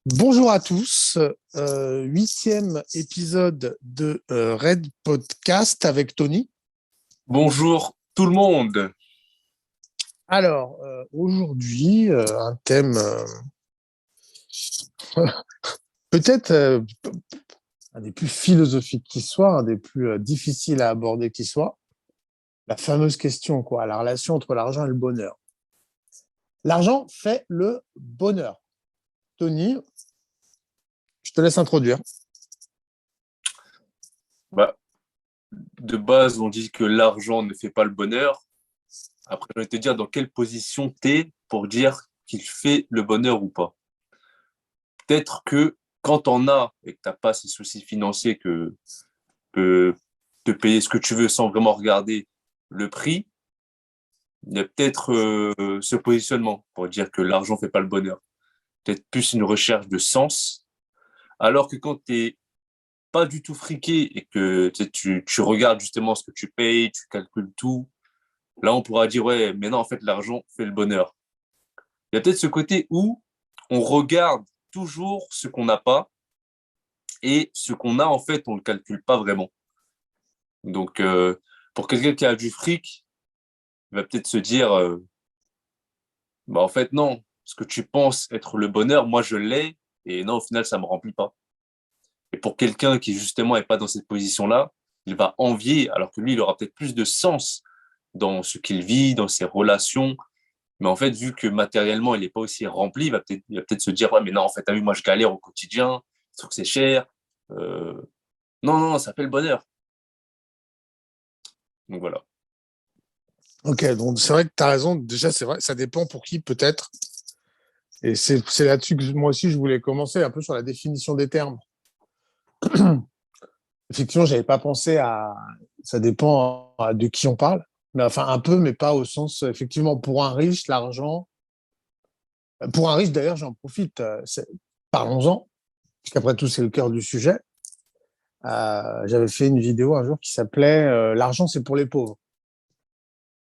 Bonjour à tous, huitième épisode de Red Podcast avec Tony. Bonjour tout le monde. Alors, aujourd'hui, un thème peut-être un des plus philosophiques qui soit, un des plus difficiles à aborder qui soit, la fameuse question, quoi, la relation entre l'argent et le bonheur. L'argent fait le bonheur. Tony, je te laisse introduire. Bah, de base, on dit que l'argent ne fait pas le bonheur. Après, je vais te dire dans quelle position tu es pour dire qu'il fait le bonheur ou pas. Peut-être que quand on a et que tu n'as pas ces soucis financiers que peut te payer ce que tu veux sans vraiment regarder le prix, il y a peut-être ce positionnement pour dire que l'argent ne fait pas le bonheur. Peut-être plus une recherche de sens. Alors que quand tu es pas du tout friqué et que tu regardes justement ce que tu payes, tu calcules tout, là on pourra dire ouais, mais non, en fait, l'argent fait le bonheur. Il y a peut-être ce côté où on regarde toujours ce qu'on n'a pas et ce qu'on a, en fait, on ne le calcule pas vraiment. Donc, pour quelqu'un qui a du fric, il va peut-être se dire bah, en fait, non, ce que tu penses être le bonheur, moi je l'ai et non, au final, ça ne me remplit pas. Et pour quelqu'un qui justement n'est pas dans cette position-là, il va envier, alors que lui, il aura peut-être plus de sens dans ce qu'il vit, dans ses relations. Mais en fait, vu que matériellement, il n'est pas aussi rempli, il va peut-être se dire, ouais, mais non, en fait, t'as vu, moi, je galère au quotidien, je trouve que c'est cher. Euh, non, non, ça fait le bonheur. Donc voilà. Ok, donc c'est vrai que tu as raison. Déjà, c'est vrai, ça dépend pour qui peut-être. Et c'est là-dessus que moi aussi je voulais commencer, un peu sur la définition des termes. Effectivement, j'avais pas pensé à. Ça dépend de qui on parle, mais enfin un peu, mais pas au sens. Effectivement, pour un riche, l'argent. Pour un riche, d'ailleurs, j'en profite. Parlons-en, puisqu'après tout, c'est le cœur du sujet. J'avais fait une vidéo un jour qui s'appelait L'argent, c'est pour les pauvres.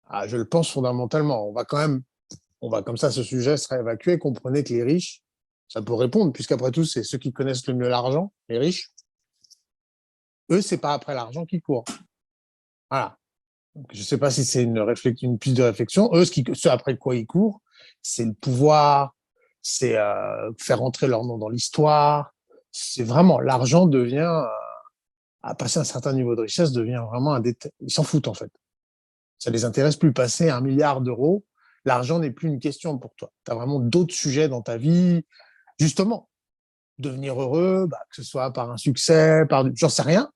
Ah, je le pense fondamentalement. On va comme ça, ce sujet sera évacué. Comprenez que les riches, ça peut répondre, puisqu'après tout, c'est ceux qui connaissent le mieux l'argent, les riches. Eux, c'est pas après l'argent qu'ils courent. Voilà. Donc, je ne sais pas si c'est une piste de réflexion. Eux, ce après quoi ils courent, c'est le pouvoir, c'est faire entrer leur nom dans l'histoire. C'est vraiment, l'argent devient, à passer un certain niveau de richesse, devient vraiment un détail. Ils s'en foutent, en fait. Ça les intéresse plus. Passer 1 milliard d'euros, l'argent n'est plus une question pour toi. Tu as vraiment d'autres sujets dans ta vie. Justement, devenir heureux, bah, que ce soit par un succès, j'en sais rien.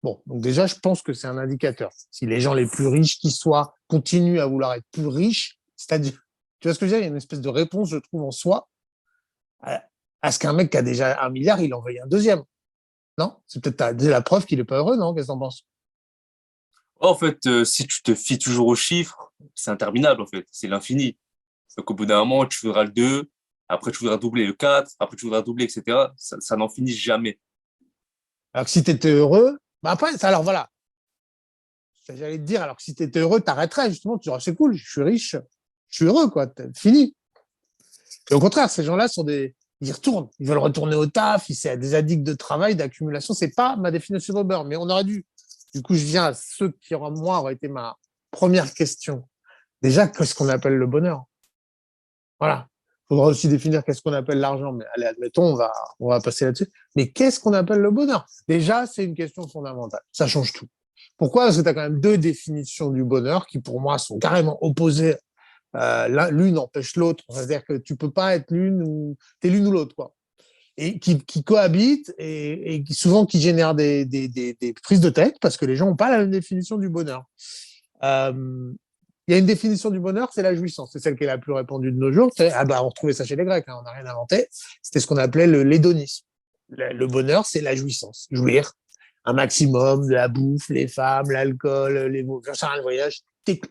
Bon, donc déjà, je pense que c'est un indicateur. Si les gens les plus riches qui soient continuent à vouloir être plus riches, c'est-à-dire, tu vois ce que je veux dire, il y a une espèce de réponse, je trouve, en soi, à, à ce qu'un mec qui a déjà 1 milliard, il en veuille un deuxième. Non? C'est peut-être la preuve qu'il n'est pas heureux, non? Qu'est-ce que t'en penses? En fait, si tu te fies toujours aux chiffres, c'est interminable, en fait. C'est l'infini. Donc, au bout d'un moment, tu voudras le 2, après, tu voudras doubler le 4, après, tu voudras doubler, etc. Ça n'en finit jamais. Alors que si tu étais heureux, bah après, alors voilà, j'allais te dire, alors que si tu étais heureux, tu arrêterais, justement, tu dirais, c'est cool, je suis riche, je suis heureux, quoi, fini. Et au contraire, ces gens-là ils retournent, ils veulent retourner au taf, c'est des addicts de travail, d'accumulation. C'est pas ma définition de bonheur, mais on aurait dû. Du coup, je viens à ceux qui, moi, auraient été ma première question. Déjà, qu'est-ce qu'on appelle le bonheur? Voilà. Il faudra aussi définir qu'est-ce qu'on appelle l'argent. Mais allez, admettons, on va passer là-dessus. Mais qu'est-ce qu'on appelle le bonheur? Déjà, c'est une question fondamentale. Ça change tout. Pourquoi? Parce que tu as quand même deux définitions du bonheur qui, pour moi, sont carrément opposées. L'une empêche l'autre. C'est-à-dire que tu peux pas être l'une ou t'es l'une ou l'autre, quoi. Et qui cohabitent et souvent qui génèrent des prises de tête parce que les gens n'ont pas la même définition du bonheur. Il y a une définition du bonheur, c'est la jouissance. C'est celle qui est la plus répandue de nos jours. On retrouvait ça chez les Grecs, hein, on n'a rien inventé. C'était ce qu'on appelait l'hédonisme. Le bonheur, c'est la jouissance. Jouir un maximum de la bouffe, les femmes, l'alcool, le voyage.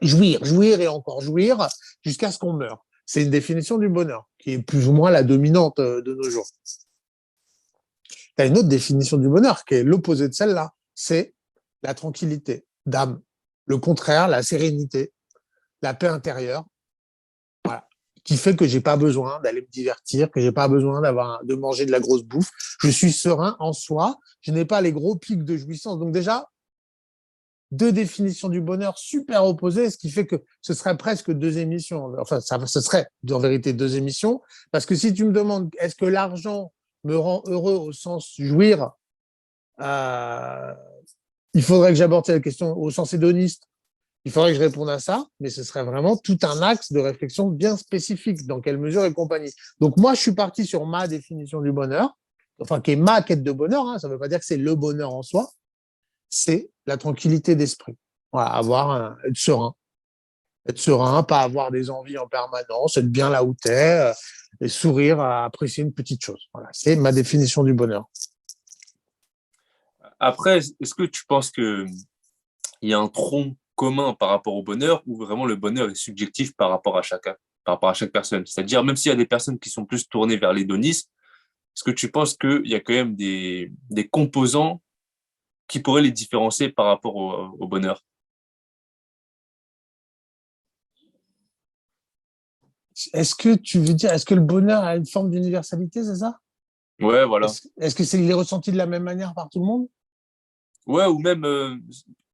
Jouir, jouir et encore jouir jusqu'à ce qu'on meure. C'est une définition du bonheur qui est plus ou moins la dominante de nos jours. Tu as une autre définition du bonheur qui est l'opposé de celle-là. C'est la tranquillité d'âme. Le contraire, la sérénité, la paix intérieure. Voilà. qui fait que j'ai pas besoin d'aller me divertir, que j'ai pas besoin de manger de la grosse bouffe. Je suis serein en soi. Je n'ai pas les gros pics de jouissance. Donc déjà, deux définitions du bonheur super opposées, ce qui fait que ce serait presque deux émissions. Enfin, ce serait en vérité deux émissions. Parce que si tu me demandes, est-ce que l'argent me rend heureux au sens jouir, euh, il faudrait que j'aborde cette question au sens hédoniste. Il faudrait que je réponde à ça, mais ce serait vraiment tout un axe de réflexion bien spécifique, dans quelle mesure et compagnie. Donc moi, je suis parti sur ma définition du bonheur, enfin qui est ma quête de bonheur, hein, ça ne veut pas dire que c'est le bonheur en soi, c'est la tranquillité d'esprit. Voilà, être serein, pas avoir des envies en permanence, être bien là où tu es, et sourire, à apprécier une petite chose. Voilà, c'est ma définition du bonheur. Après, est-ce que tu penses qu'il y a un tronc commun par rapport au bonheur ou vraiment le bonheur est subjectif par rapport à chacun, par rapport à chaque personne? C'est-à-dire, même s'il y a des personnes qui sont plus tournées vers l'hédonisme, est-ce que tu penses qu'il y a quand même des composants qui pourraient les différencier par rapport au bonheur? Est-ce que tu veux dire, est-ce que le bonheur a une forme d'universalité, c'est ça? Ouais, voilà. Est-ce que il est ressenti de la même manière par tout le monde? Ouais, ou même,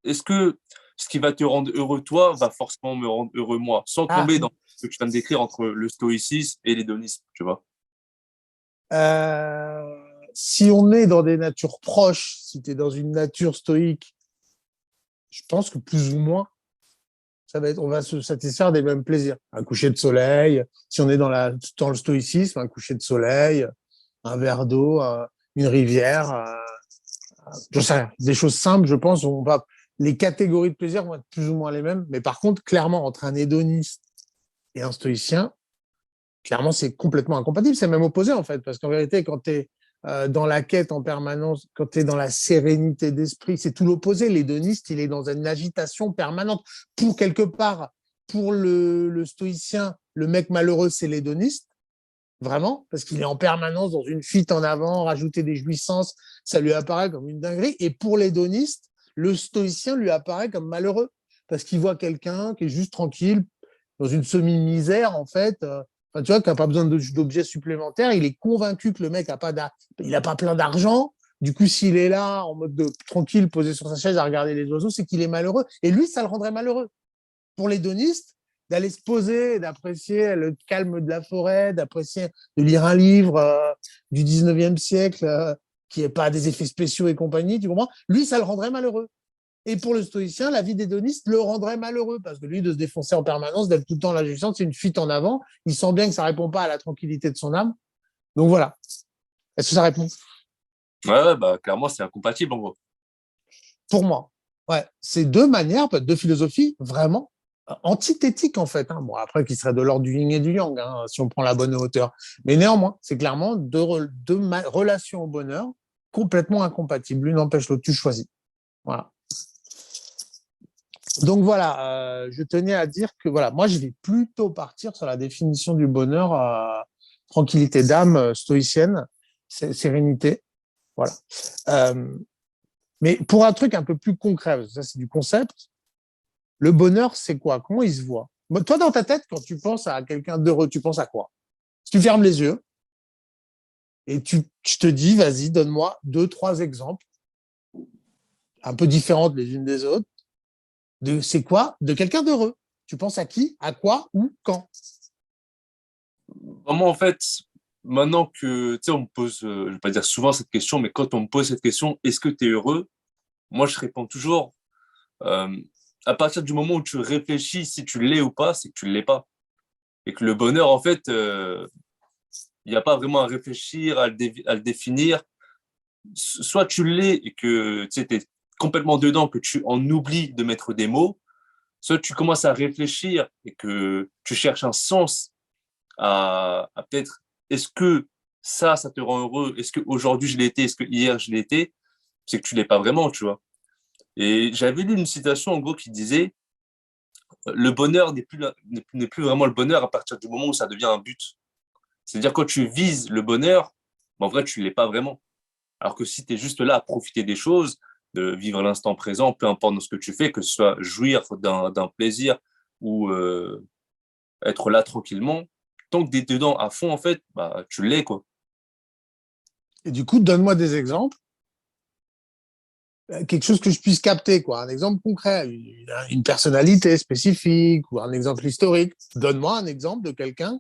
est-ce que ce qui va te rendre heureux toi va forcément me rendre heureux moi, sans Ah, tomber dans ce que tu viens de décrire entre le stoïcisme et l'hédonisme, tu vois? si on est dans des natures proches, si tu es dans une nature stoïque, je pense que plus ou moins, on va se satisfaire des mêmes plaisirs. Un coucher de soleil, si on est dans le stoïcisme, un coucher de soleil, un verre d'eau, une rivière, je sais rien, des choses simples, je pense, les catégories de plaisir vont être plus ou moins les mêmes. Mais par contre, clairement, entre un hédoniste et un stoïcien, clairement, c'est complètement incompatible. C'est même opposé, en fait. Parce qu'en vérité, quand tu es dans la quête en permanence, quand tu es dans la sérénité d'esprit, c'est tout l'opposé. L'hédoniste, il est dans une agitation permanente. Pour quelque part, pour le stoïcien, le mec malheureux, c'est l'hédoniste. Vraiment, parce qu'il est en permanence dans une fuite en avant, rajouter des jouissances, ça lui apparaît comme une dinguerie. Et pour l'hédoniste, le stoïcien lui apparaît comme malheureux, parce qu'il voit quelqu'un qui est juste tranquille, dans une semi-misère, en fait, enfin, tu vois, qui n'a pas besoin d'objets supplémentaires. Il est convaincu que le mec il a pas plein d'argent. Du coup, s'il est là, en mode tranquille, posé sur sa chaise à regarder les oiseaux, c'est qu'il est malheureux. Et lui, ça le rendrait malheureux. Pour l'hédoniste, d'aller se poser, d'apprécier le calme de la forêt, d'apprécier, de lire un livre du 19e siècle qui n'est pas des effets spéciaux et compagnie, tu comprends? Lui, ça le rendrait malheureux. Et pour le stoïcien, la vie d'hédoniste le rendrait malheureux parce que lui, de se défoncer en permanence, d'être tout le temps la jouissance, c'est une fuite en avant. Il sent bien que ça répond pas à la tranquillité de son âme. Donc voilà. Est-ce que ça répond? Ouais, ouais, bah, clairement, c'est incompatible, en gros. Pour moi. Ouais. C'est deux manières, deux philosophies vraiment antithétiques en fait. Hein. Bon, après, qui serait de l'ordre du yin et du yang, hein, si on prend la bonne hauteur. Mais néanmoins, c'est clairement deux relations au bonheur complètement incompatibles. L'une empêche l'autre. Tu choisis. Voilà. Donc voilà, je tenais à dire que voilà, moi je vais plutôt partir sur la définition du bonheur, tranquillité d'âme, stoïcienne, sérénité. Voilà. Euh, mais pour un truc un peu plus concret, ça c'est du concept, le bonheur c'est quoi? Comment il se voit? Toi dans ta tête, quand tu penses à quelqu'un d'heureux, tu penses à quoi? Si tu fermes les yeux et tu te dis, vas-y, donne-moi deux, trois exemples un peu différentes les unes des autres, de c'est quoi? De quelqu'un d'heureux. Tu penses à qui? À quoi? Où? Quand? Vraiment, en fait, maintenant que, tu sais, on me pose, je vais pas dire souvent cette question, mais quand on me pose cette question, est-ce que tu es heureux? Moi, je réponds toujours, euh, à partir du moment où tu réfléchis si tu l'es ou pas, c'est que tu ne l'es pas. Et que le bonheur, en fait, il n'y a pas vraiment à réfléchir, à le définir. Soit tu l'es et que tu es complètement dedans, que tu en oublies de mettre des mots, soit tu commences à réfléchir et que tu cherches un sens à peut-être, est-ce que ça te rend heureux? Est-ce qu'aujourd'hui je l'ai été? Est-ce que hier je l'ai été? C'est que tu l'es pas vraiment, tu vois. Et j'avais lu une citation en gros qui disait, le bonheur n'est plus vraiment le bonheur à partir du moment où ça devient un but. C'est-à-dire quand tu vises le bonheur, en vrai, tu ne l'es pas vraiment. Alors que si tu es juste là à profiter des choses, de vivre l'instant présent, peu importe dans ce que tu fais, que ce soit jouir d'un plaisir ou être là tranquillement, tant que tu es dedans à fond, en fait, bah, tu l'es, quoi. Et du coup, donne-moi des exemples, quelque chose que je puisse capter, quoi. Un exemple concret, une personnalité spécifique ou un exemple historique. Donne-moi un exemple de quelqu'un,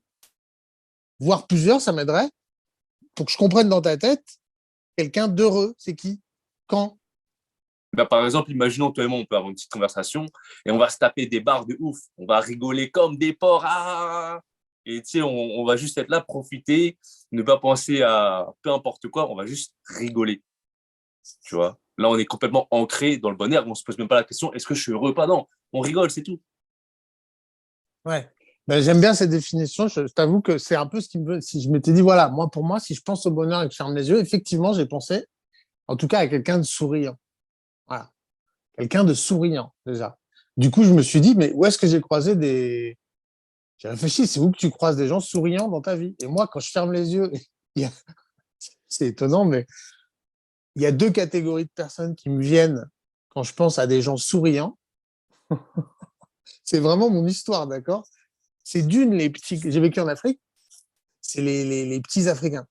voire plusieurs, ça m'aiderait, pour que je comprenne dans ta tête, quelqu'un d'heureux, c'est qui? Quand? Bah, par exemple, imaginons, toi et moi, on peut avoir une petite conversation et on va se taper des barres de ouf. On va rigoler comme des porcs. Ah, et tu sais, on va juste être là, profiter, ne pas penser à peu importe quoi, on va juste rigoler. Tu vois? Là, on est complètement ancré dans le bonheur. On ne se pose même pas la question, est-ce que je suis heureux ou pas? Non, on rigole, c'est tout. Ouais. Ben, j'aime bien cette définition. Je t'avoue que c'est un peu ce qui me veut. Si je m'étais dit, voilà, moi, pour moi, si je pense au bonheur et que je ferme les yeux, effectivement, j'ai pensé, en tout cas, à quelqu'un de souriant. Voilà. Quelqu'un de souriant, déjà. Du coup, je me suis dit, mais où est-ce que j'ai croisé des. J'ai réfléchi, c'est où que tu croises des gens souriants dans ta vie? Et moi, quand je ferme les yeux, il y a- c'est étonnant, mais il y a deux catégories de personnes qui me viennent quand je pense à des gens souriants. C'est vraiment mon histoire, d'accord? C'est d'une, les petits. J'ai vécu en Afrique, c'est les petits Africains.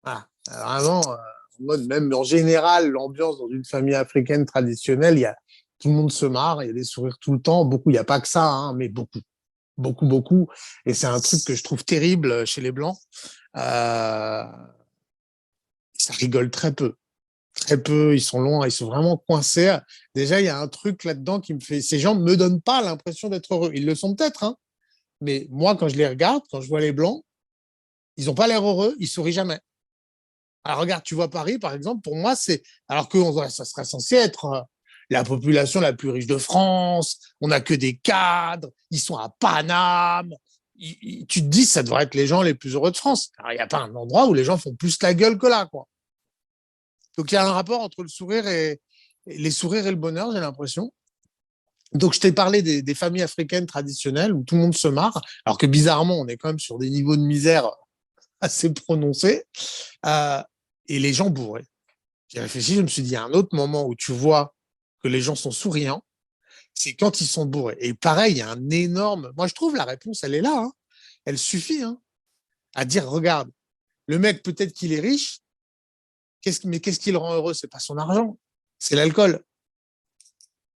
Voilà. Vraiment, en mode, même en général, l'ambiance dans une famille africaine traditionnelle, tout le monde se marre, il y a des sourires tout le temps, beaucoup, il n'y a pas que ça, hein, mais beaucoup, beaucoup, beaucoup. Et c'est un truc que je trouve terrible chez les Blancs. Euh, Ça rigole très peu. Très peu, ils sont longs, ils sont vraiment coincés. Déjà, il y a un truc là-dedans qui me fait. Ces gens ne me donnent pas l'impression d'être heureux. Ils le sont peut-être, hein, mais moi, quand je les regarde, quand je vois les Blancs, ils n'ont pas l'air heureux, ils sourient jamais. Alors regarde, tu vois Paris, par exemple, pour moi, c'est alors que ça serait censé être la population la plus riche de France, on n'a que des cadres, ils sont à Paname. Tu te dis, ça devrait être les gens les plus heureux de France. Alors, il n'y a pas un endroit où les gens font plus la gueule que là, quoi. Donc, il y a un rapport entre le sourire et les sourires et le bonheur, j'ai l'impression. Donc, je t'ai parlé des familles africaines traditionnelles où tout le monde se marre, alors que bizarrement, on est quand même sur des niveaux de misère assez prononcés, euh, et les gens bourrés. J'ai réfléchi, je me suis dit, il y a un autre moment où tu vois que les gens sont souriants, c'est quand ils sont bourrés. Et pareil, il y a un énorme. Moi, je trouve la réponse, elle est là. Hein. Elle suffit hein, à dire, regarde, le mec, peut-être qu'il est riche, mais qu'est-ce qui le rend heureux? C'est pas son argent, c'est l'alcool.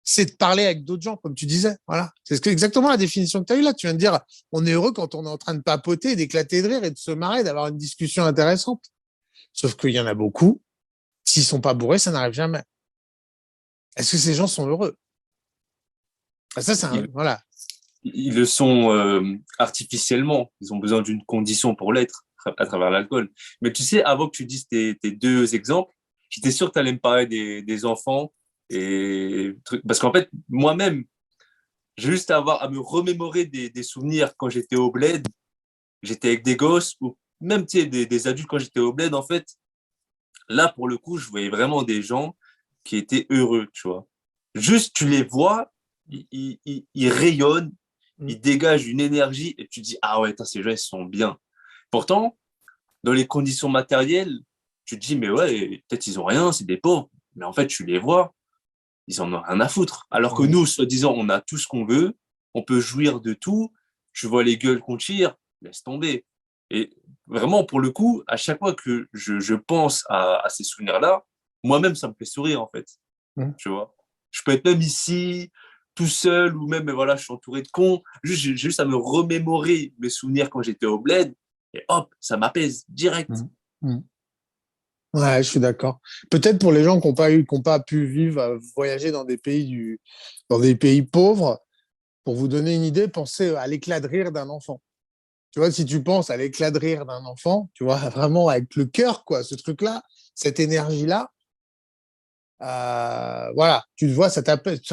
C'est de parler avec d'autres gens, comme tu disais. Voilà. C'est exactement la définition que tu as eue là. Tu viens de dire, on est heureux quand on est en train de papoter, d'éclater de rire et de se marrer, d'avoir une discussion intéressante. Sauf qu'il y en a beaucoup, s'ils sont pas bourrés, ça n'arrive jamais. Est-ce que ces gens sont heureux? Ça, c'est Ils, voilà. ils le sont artificiellement. Ils ont besoin d'une condition pour l'être à travers l'alcool. Mais tu sais, avant que tu dises tes deux exemples, j'étais sûr que tu allais me parler des enfants. Parce qu'en fait, moi-même, j'ai juste à me remémorer des souvenirs quand j'étais au bled. J'étais avec des gosses ou même tu sais, des adultes quand j'étais au bled. En fait, là, pour le coup, je voyais vraiment des gens qui étaient heureux, tu vois. Juste, tu les vois, ils rayonnent, ils dégagent une énergie et tu dis, ah ouais, ces gens, ils sont bien. Pourtant, dans les conditions matérielles, tu te dis, mais ouais, peut-être ils ont rien, c'est des pauvres. Mais en fait, tu les vois, ils en ont rien à foutre. Alors que nous, soi-disant, on a tout ce qu'on veut, on peut jouir de tout. Tu vois les gueules qu'on tire, laisse tomber. Et vraiment, pour le coup, à chaque fois que je pense à ces souvenirs-là, moi-même, ça me fait sourire, en fait. Tu vois, je peux être même ici, tout seul, ou même, voilà, je suis entouré de cons. J'ai juste à me remémorer mes souvenirs quand j'étais au bled, et hop, ça m'apaise direct. Ouais, je suis d'accord. Peut-être pour les gens qui n'ont pas pu vivre, voyager dans des pays pauvres, pour vous donner une idée, pensez à l'éclat de rire d'un enfant. Tu vois, si tu penses à l'éclat de rire d'un enfant, tu vois, vraiment avec le cœur, quoi, ce truc-là, cette énergie-là, voilà, tu le vois, ça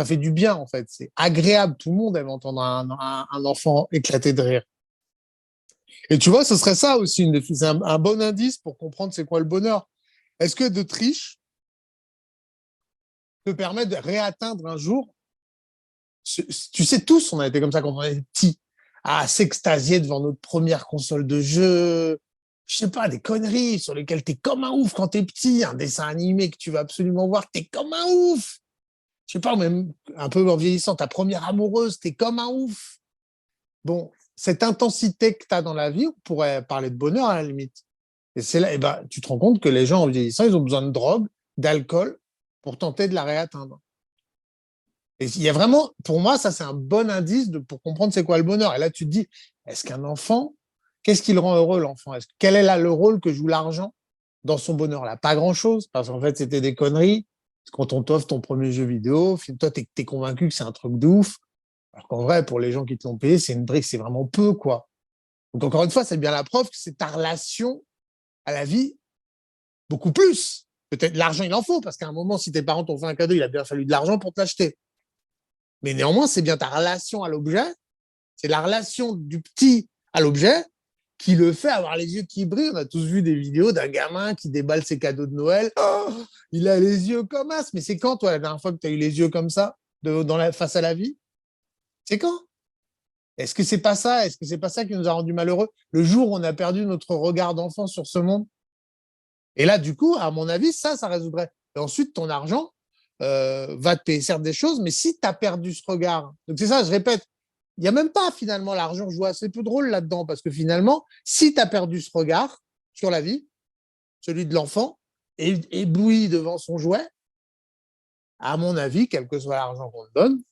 fait du bien, en fait. C'est agréable. Tout le monde aime entendre un enfant éclater de rire. Et tu vois, ce serait ça aussi, c'est un bon indice pour comprendre c'est quoi le bonheur. Est-ce que de triche te permet de réatteindre un jour, tu sais, tous, on a été comme ça quand on était petits, à s'extasier devant notre première console de jeu, je sais pas, des conneries sur lesquelles t'es comme un ouf quand t'es petit, un dessin animé que tu vas absolument voir, t'es comme un ouf. Je sais pas, même un peu en vieillissant, ta première amoureuse, t'es comme un ouf. Bon, cette intensité que tu as dans la vie, on pourrait parler de bonheur à la limite. Et c'est là, et ben, tu te rends compte que les gens en vieillissant, ils ont besoin de drogue, d'alcool pour tenter de la réatteindre. Et il y a vraiment, pour moi, ça, c'est un bon indice pour comprendre c'est quoi le bonheur. Et là, tu te dis, est-ce qu'un enfant, qu'est-ce qui le rend heureux, l'enfant? Quel est là le rôle que joue l'argent dans son bonheur là? Pas grand-chose, parce qu'en fait, c'était des conneries. Quand on t'offre ton premier jeu vidéo, toi, t'es convaincu que c'est un truc de ouf. Alors qu'en vrai, pour les gens qui te l'ont payé, c'est une brique, c'est vraiment peu, quoi. Donc, encore une fois, c'est bien la preuve que c'est ta relation à la vie beaucoup plus. Peut-être l'argent, il en faut, parce qu'à un moment, si tes parents t'ont fait un cadeau, il a bien fallu de l'argent pour te l'acheter. Mais néanmoins, c'est bien ta relation à l'objet, c'est la relation du petit à l'objet qui le fait avoir les yeux qui brillent. On a tous vu des vidéos d'un gamin qui déballe ses cadeaux de Noël. Oh, il a les yeux comme as. Mais c'est quand, toi, la dernière fois que tu as eu les yeux comme ça, face à la vie? C'est quand? Est-ce que c'est pas ça? Est-ce que c'est pas ça qui nous a rendus malheureux? Le jour où on a perdu notre regard d'enfant sur ce monde? Et là, du coup, à mon avis, ça résoudrait. Et ensuite, ton argent va te payer certes des choses, mais si tu as perdu ce regard, donc c'est ça, je répète, il n'y a même pas finalement l'argent joue assez peu de rôle là-dedans, parce que finalement, si tu as perdu ce regard sur la vie, celui de l'enfant, ébloui devant son jouet, à mon avis, quel que soit l'argent qu'on te donne,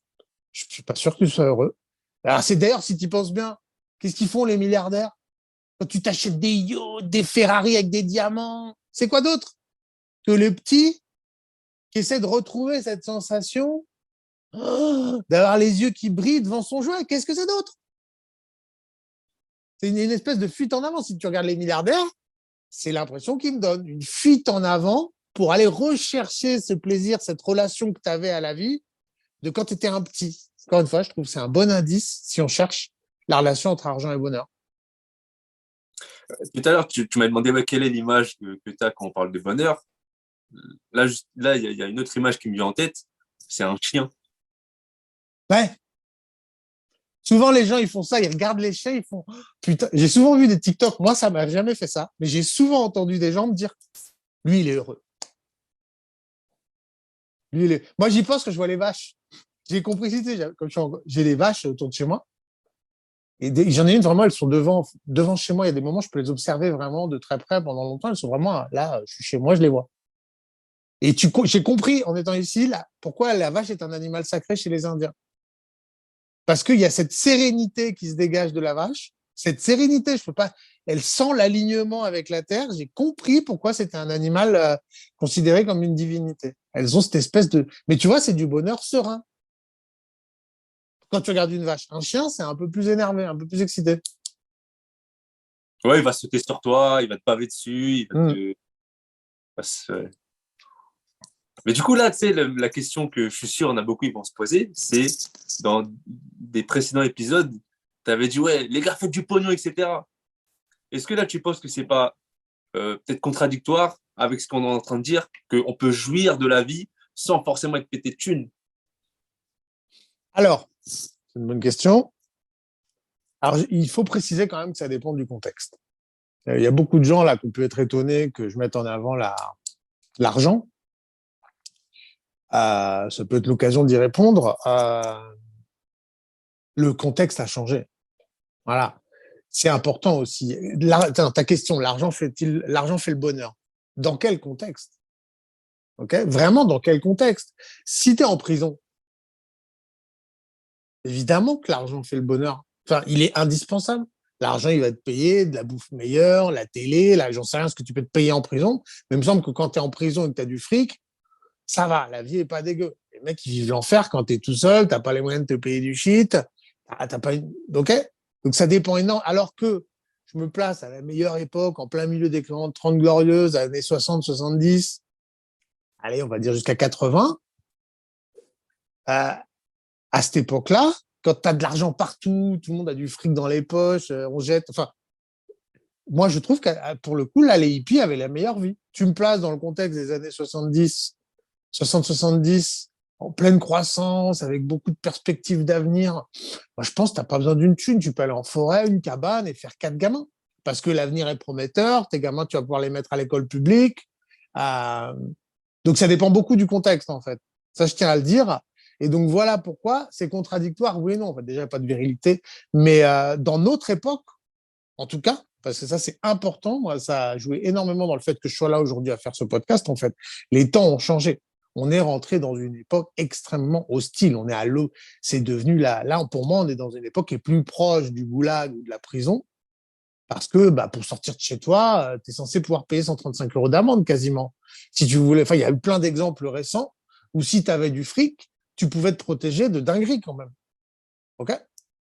je ne suis pas sûr que tu sois heureux. Alors, c'est d'ailleurs, si tu penses bien, qu'est-ce qu'ils font les milliardaires? Quand tu t'achètes des yachts, des Ferrari avec des diamants, c'est quoi d'autre que les petits qui essaient de retrouver cette sensation d'avoir les yeux qui brillent devant son jouet? Qu'est-ce que c'est d'autre? C'est une espèce de fuite en avant. Si tu regardes les milliardaires, c'est l'impression qu'ils me donnent. Une fuite en avant pour aller rechercher ce plaisir, cette relation que tu avais à la vie de quand tu étais un petit. Encore une fois, je trouve que c'est un bon indice si on cherche la relation entre argent et bonheur. Tout à l'heure, tu m'as demandé quelle est l'image que tu as quand on parle de bonheur. Là, il y a une autre image qui me vient en tête. C'est un chien. Ouais. Souvent, les gens, ils font ça, ils regardent les chiens, ils font putain. J'ai souvent vu des TikTok. Moi, ça m'a jamais fait ça, mais j'ai souvent entendu des gens me dire lui, il est heureux. Lui, il est... Moi, j'y pense que je vois les vaches. J'ai compris, comme j'ai des vaches autour de chez moi. Et j'en ai une vraiment, elles sont devant chez moi. Il y a des moments, je peux les observer vraiment de très près pendant longtemps. Elles sont vraiment là, je suis chez moi, je les vois. Et j'ai compris en étant ici là, pourquoi la vache est un animal sacré chez les Indiens. Parce qu'il y a cette sérénité qui se dégage de la vache. Cette sérénité, je peux pas. Elle sent l'alignement avec la terre. J'ai compris pourquoi c'était un animal considéré comme une divinité. Elles ont cette espèce de. Mais tu vois, c'est du bonheur serein. Quand tu regardes une vache, un chien, c'est un peu plus énervé, un peu plus excité. Ouais, il va sauter sur toi, il va te paver dessus, il va te. Ouais. Mais du coup, là, tu sais, la question que je suis sûr, on a beaucoup, ils vont se poser, c'est dans des précédents épisodes, tu avais dit, ouais, les gars, faites du pognon, etc. Est-ce que là, tu penses que c'est pas peut-être contradictoire avec ce qu'on est en train de dire, qu'on peut jouir de la vie sans forcément être pété de thunes? Alors, c'est une bonne question. Alors, il faut préciser quand même que ça dépend du contexte. Il y a beaucoup de gens là qui peuvent être étonnés que je mette en avant l'argent. Ça peut être l'occasion d'y répondre. Le contexte a changé. Voilà. C'est important aussi. Ta question, l'argent fait le bonheur? Dans quel contexte? Okay, vraiment, dans quel contexte? Si tu es en prison, évidemment que l'argent fait le bonheur. Enfin, il est indispensable. L'argent, il va te payer de la bouffe meilleure, la télé, là, j'en sais rien ce que tu peux te payer en prison. Mais il me semble que quand tu es en prison et que tu as du fric, ça va, la vie est pas dégueu. Les mecs, ils vivent l'enfer quand tu es tout seul, tu n'as pas les moyens de te payer du shit. T'as pas une... OK? Donc ça dépend énormément. Alors que je me place à la meilleure époque, en plein milieu des 30 glorieuses, années 60, 70, allez, on va dire jusqu'à 80, à cette époque-là, quand tu as de l'argent partout, tout le monde a du fric dans les poches, on jette. Enfin, moi, je trouve que pour le coup, là, les hippies avaient la meilleure vie. Tu me places dans le contexte des années 70, 60-70, en pleine croissance, avec beaucoup de perspectives d'avenir. Moi, je pense que tu n'as pas besoin d'une thune. Tu peux aller en forêt, une cabane et faire 4 gamins. Parce que l'avenir est prometteur. Tes gamins, tu vas pouvoir les mettre à l'école publique. Donc, ça dépend beaucoup du contexte, en fait. Ça, je tiens à le dire. Et donc, voilà pourquoi c'est contradictoire, oui et non. Enfin, déjà, pas de virilité. Mais dans notre époque, en tout cas, parce que ça, c'est important. Moi, ça a joué énormément dans le fait que je sois là aujourd'hui à faire ce podcast, en fait. Les temps ont changé. On est rentré dans une époque extrêmement hostile. On est à l'eau. C'est devenu là, pour moi, on est dans une époque qui est plus proche du goulag ou de la prison. Parce que pour sortir de chez toi, tu es censé pouvoir payer 135 euros d'amende quasiment. Si tu voulais, enfin, il y a eu plein d'exemples récents où si tu avais du fric, tu pouvais te protéger de dingueries quand même. OK?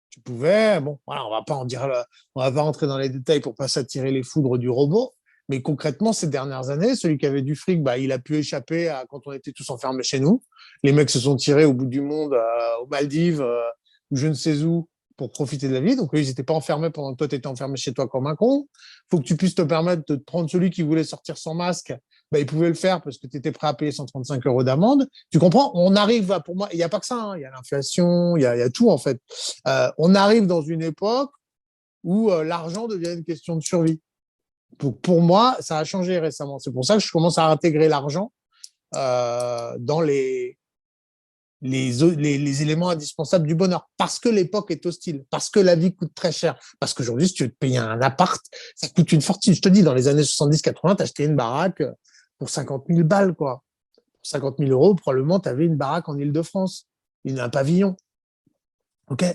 Tu pouvais, bon, voilà, on va pas rentrer dans les détails pour pas s'attirer les foudres du robot, mais concrètement, ces dernières années, celui qui avait du fric, il a pu échapper quand on était tous enfermés chez nous. Les mecs se sont tirés au bout du monde, aux Maldives, ou je ne sais où, pour profiter de la vie. Donc, eux, ils n'étaient pas enfermés pendant que toi, tu étais enfermé chez toi comme un con. Faut que tu puisses te permettre de prendre celui qui voulait sortir sans masque. Il pouvait le faire parce que tu étais prêt à payer 135 euros d'amende. Tu comprends? On arrive, pour moi, il n'y a pas que ça, hein. Il y a l'inflation, il y a tout, en fait. On arrive dans une époque où l'argent devient une question de survie. Pour moi, ça a changé récemment. C'est pour ça que je commence à intégrer l'argent dans les éléments indispensables du bonheur. Parce que l'époque est hostile, parce que la vie coûte très cher. Parce qu'aujourd'hui, si tu veux te payer un appart, ça coûte une fortune. Je te dis, dans les années 70-80, t'achetais une baraque pour 50 000 balles, quoi. Pour 50 000 euros, probablement, tu avais une baraque en Île-de-France, un pavillon. OK.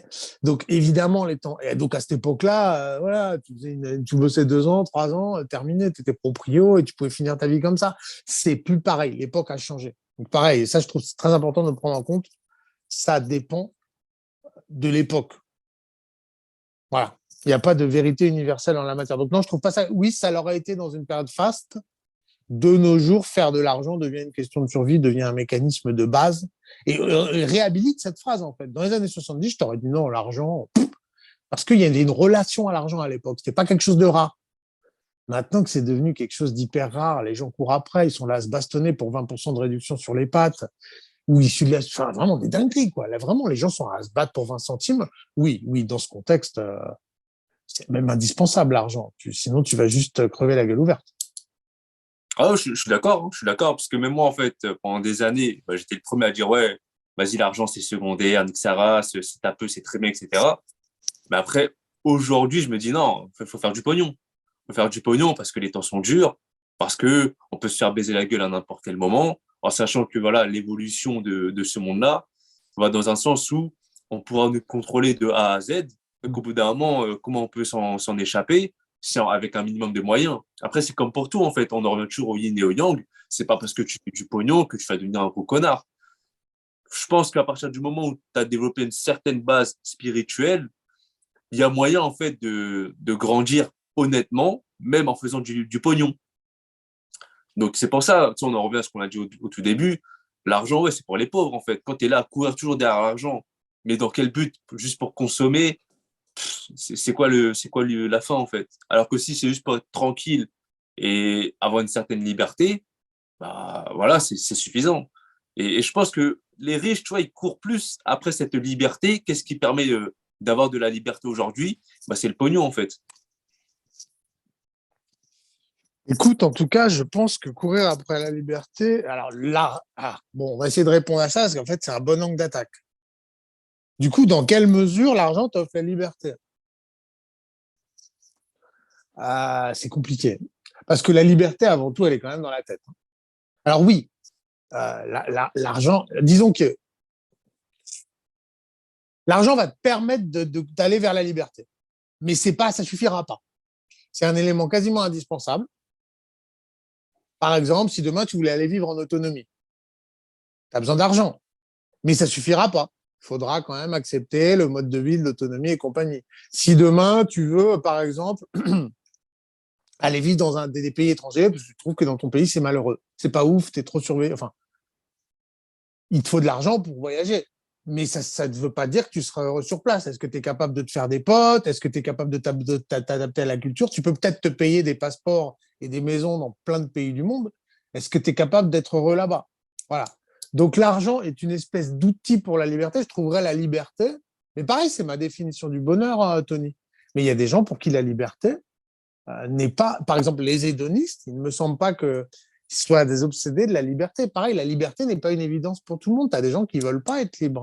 Donc, évidemment, les temps. Et donc, à cette époque-là, voilà, tu bossais 2 ans, 3 ans, terminé, tu étais proprio et tu pouvais finir ta vie comme ça. C'est plus pareil. L'époque a changé. Donc, pareil, et ça, je trouve c'est très important de le prendre en compte. Ça dépend de l'époque. Voilà. Il n'y a pas de vérité universelle en la matière. Donc, non, je trouve pas ça. Oui, ça l'aurait été dans une période faste. De nos jours, faire de l'argent devient une question de survie, devient un mécanisme de base. Et réhabilite cette phrase, en fait. Dans les années 70, je t'aurais dit non, l'argent, parce qu'il y avait une relation à l'argent à l'époque. C'était pas quelque chose de rare. Maintenant que c'est devenu quelque chose d'hyper rare, les gens courent après, ils sont là à se bastonner pour 20% de réduction sur les pâtes, ou issus de la... Enfin, vraiment des dingueries, quoi. Là, vraiment, les gens sont à se battre pour 20 centimes. Oui, oui, dans ce contexte, c'est même indispensable, l'argent. Sinon, tu vas juste crever la gueule ouverte. Ah, je suis d'accord, hein, je suis d'accord, parce que même moi, en fait, pendant des années, j'étais le premier à dire, ouais, vas-y, l'argent, c'est secondaire, nique sa race, c'est un peu, c'est très bien, etc. Mais après, aujourd'hui, je me dis, non, il faut faire du pognon. Il faut faire du pognon parce que les temps sont durs, parce que on peut se faire baiser la gueule à n'importe quel moment, en sachant que, voilà, l'évolution de ce monde-là va dans un sens où on pourra nous contrôler de A à Z, donc au bout d'un moment, comment on peut s'en échapper? C'est avec un minimum de moyens. Après, c'est comme pour tout, en fait. On en revient toujours au yin et au yang. C'est pas parce que tu fais du pognon que tu vas devenir un gros connard. Je pense qu'à partir du moment où tu as développé une certaine base spirituelle, il y a moyen, en fait, de grandir honnêtement, même en faisant du pognon. Donc, c'est pour ça, on en revient à ce qu'on a dit au tout début. L'argent, ouais, c'est pour les pauvres, en fait. Quand tu es là à courir toujours derrière l'argent, mais dans quel but? Juste pour consommer, c'est quoi la fin, en fait? Alors que si c'est juste pour être tranquille et avoir une certaine liberté, bah voilà, c'est suffisant. Et je pense que les riches, tu vois, ils courent plus après cette liberté. Qu'est-ce qui permet d'avoir de la liberté aujourd'hui? Bah, c'est le pognon, en fait. Écoute, en tout cas, je pense que courir après la liberté. Alors là, bon, on va essayer de répondre à ça parce qu'en fait, c'est un bon angle d'attaque. Du coup, dans quelle mesure l'argent t'offre la liberté? C'est compliqué. Parce que la liberté, avant tout, elle est quand même dans la tête. Alors oui, l'argent, disons que l'argent va te permettre d'aller vers la liberté. Mais ça suffira pas. C'est un élément quasiment indispensable. Par exemple, si demain tu voulais aller vivre en autonomie, tu as besoin d'argent. Mais ça suffira pas. Il faudra quand même accepter le mode de vie, de l'autonomie et compagnie. Si demain tu veux, par exemple, aller vivre dans des pays étrangers, parce que tu trouves que dans ton pays c'est malheureux, c'est pas ouf, tu es trop surveillé. Enfin, il te faut de l'argent pour voyager. Mais ça ne veut pas dire que tu seras heureux sur place. Est-ce que tu es capable de te faire des potes? Est-ce que tu es capable de t'adapter à la culture? Tu peux peut-être te payer des passeports et des maisons dans plein de pays du monde. Est-ce que tu es capable d'être heureux là-bas? Voilà. Donc l'argent est une espèce d'outil pour la liberté. Je trouverais la liberté. Mais pareil, c'est ma définition du bonheur, Tony. Mais il y a des gens pour qui la liberté n'est pas, par exemple, les hédonistes. Il ne me semble pas que qu'ils soient des obsédés de la liberté. Pareil, la liberté n'est pas une évidence pour tout le monde. Tu as des gens qui ne veulent pas être libres.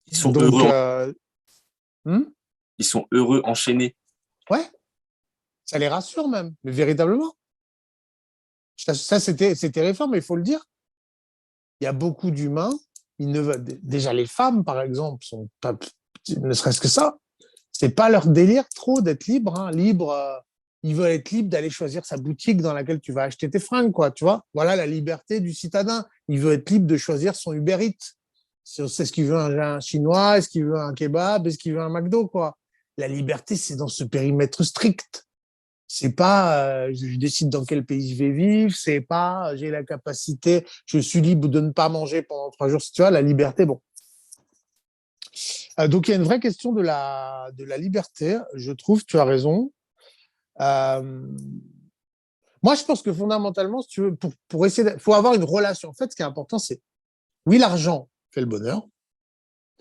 Ils sont Donc, heureux, hmm ils sont heureux enchaînés. ouais, ça les rassure même, mais véritablement. Ça, c'est terrifiant, mais il faut le dire. Il y a beaucoup d'humains, déjà les femmes, par exemple, sont pas, ne serait-ce que ça, c'est pas leur délire trop d'être libre, hein. Libre, ils veulent être libres d'aller choisir sa boutique dans laquelle tu vas acheter tes fringues, quoi, tu vois. Voilà la liberté du citadin. Il veut être libre de choisir son Uber Eats. C'est ce qu'il veut un chinois, est-ce qu'il veut un kebab, est-ce qu'il veut un McDo, quoi. La liberté, c'est dans ce périmètre strict. C'est pas je décide dans quel pays je vais vivre, c'est pas j'ai la capacité, je suis libre de ne pas manger pendant 3 jours. Si tu vois, la liberté, bon. Donc il y a une vraie question de la liberté, je trouve, tu as raison. Euh, Moi, je pense que fondamentalement, si tu veux, pour essayer, faut avoir une relation. En fait, ce qui est important, c'est oui, l'argent fait le bonheur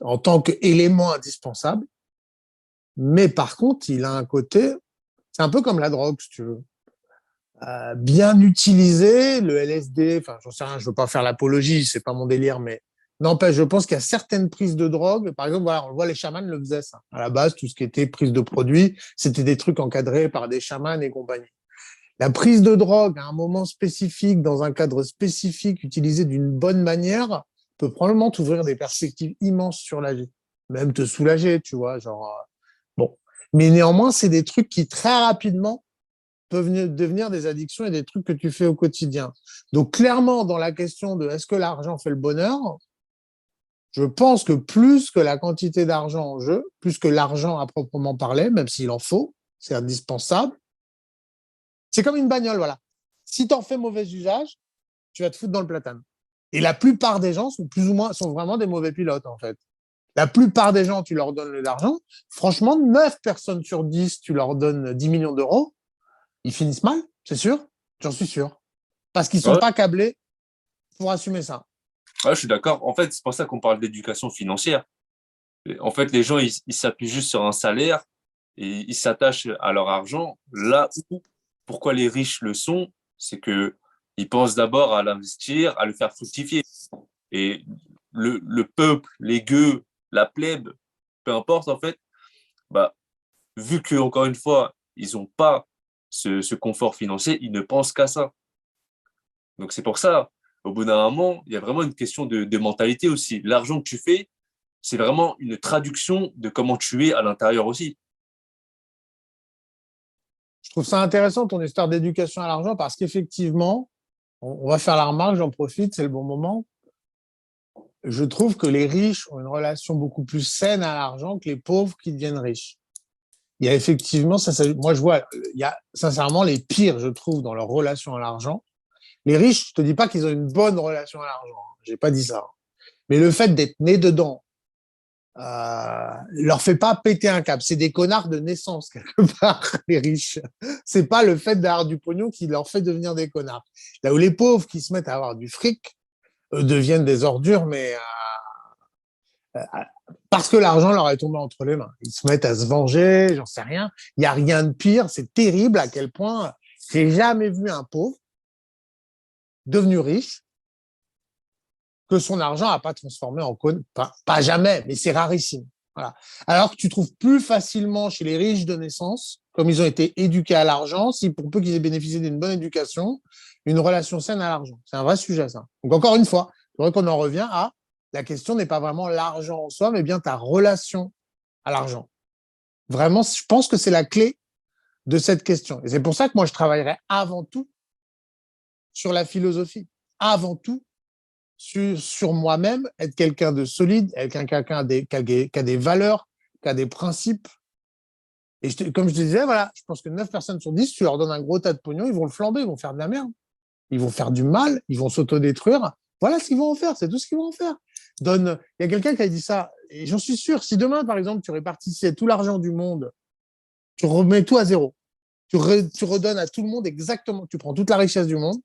en tant qu'élément indispensable, mais par contre, il a un côté, c'est un peu comme la drogue, si tu veux. Bien utilisé, le LSD, enfin, j'en sais rien, je veux pas faire l'apologie, c'est pas mon délire, mais n'empêche, je pense qu'il y a certaines prises de drogue. Par exemple, voilà, on le voit, les chamans le faisaient, ça. À la base, tout ce qui était prise de produits, c'était des trucs encadrés par des chamans et compagnie. La prise de drogue à un moment spécifique, dans un cadre spécifique, utilisée d'une bonne manière, peut probablement t'ouvrir des perspectives immenses sur la vie. Même te soulager, tu vois, genre, bon. Mais néanmoins, c'est des trucs qui très rapidement peuvent devenir des addictions et des trucs que tu fais au quotidien. Donc, clairement, dans la question de est-ce que l'argent fait le bonheur, je pense que plus que la quantité d'argent en jeu, plus que l'argent à proprement parler, même s'il en faut, c'est indispensable. C'est comme une bagnole, voilà. Si tu en fais mauvais usage, tu vas te foutre dans le platane. Et la plupart des gens sont plus ou moins, sont vraiment des mauvais pilotes, en fait. La plupart des gens, tu leur donnes de l'argent. Franchement, 9 personnes sur 10, tu leur donnes 10 millions d'euros. Ils finissent mal, c'est sûr. J'en suis sûr. Parce qu'ils ne sont Ouais, pas câblés pour assumer ça. ouais, je suis d'accord. En fait, c'est pour ça qu'on parle d'éducation financière. En fait, les gens, ils s'appuient juste sur un salaire et ils s'attachent à leur argent. Là où, pourquoi les riches le sont, c'est que ils pensent d'abord à l'investir, à le faire fructifier. Et le peuple, les gueux, la plèbe, peu importe, en fait, bah, vu que, encore une fois, ils n'ont pas ce confort financier, ils ne pensent qu'à ça. Donc, c'est pour ça, au bout d'un moment, il y a vraiment une question de mentalité aussi. L'argent que tu fais, c'est vraiment une traduction de comment tu es à l'intérieur aussi. Je trouve ça intéressant, ton histoire d'éducation à l'argent, parce qu'effectivement, on va faire la remarque, j'en profite, c'est le bon moment. Je trouve que les riches ont une relation beaucoup plus saine à l'argent que les pauvres qui deviennent riches. Il y a effectivement, moi je vois, il y a sincèrement les pires, je trouve, dans leur relation à l'argent. Les riches, je te dis pas qu'ils ont une bonne relation à l'argent, j'ai pas dit ça. Mais le fait d'être né dedans, leur fait pas péter un câble. C'est des connards de naissance, quelque part, les riches. C'est pas le fait d'avoir du pognon qui leur fait devenir des connards. Là où les pauvres qui se mettent à avoir du fric, deviennent des ordures, mais parce que l'argent leur est tombé entre les mains. Ils se mettent à se venger, j'en sais rien. Il n'y a rien de pire. C'est terrible à quel point j'ai jamais vu un pauvre devenu riche que son argent n'a pas transformé en con. Pas jamais, mais c'est rarissime. Voilà. Alors que tu trouves plus facilement chez les riches de naissance, comme ils ont été éduqués à l'argent, si pour peu qu'ils aient bénéficié d'une bonne éducation, une relation saine à l'argent. C'est un vrai sujet, ça. Donc, encore une fois, il faudrait qu'on en revient à la question n'est pas vraiment l'argent en soi, mais bien ta relation à l'argent. Vraiment, je pense que c'est la clé de cette question. Et c'est pour ça que moi, je travaillerai avant tout sur la philosophie, avant tout sur moi-même, être quelqu'un de solide, être quelqu'un qui a des valeurs, qui a des principes. Et comme je te disais, voilà, je pense que 9 personnes sur 10, tu leur donnes un gros tas de pognon, ils vont le flamber, ils vont faire de la merde. Ils vont faire du mal, ils vont s'autodétruire. Voilà ce qu'ils vont en faire, c'est tout ce qu'ils vont en faire. Il y a quelqu'un qui a dit ça, et j'en suis sûr, si demain, par exemple, tu répartissais tout l'argent du monde, tu remets tout à zéro, tu redonnes à tout le monde exactement, tu prends toute la richesse du monde,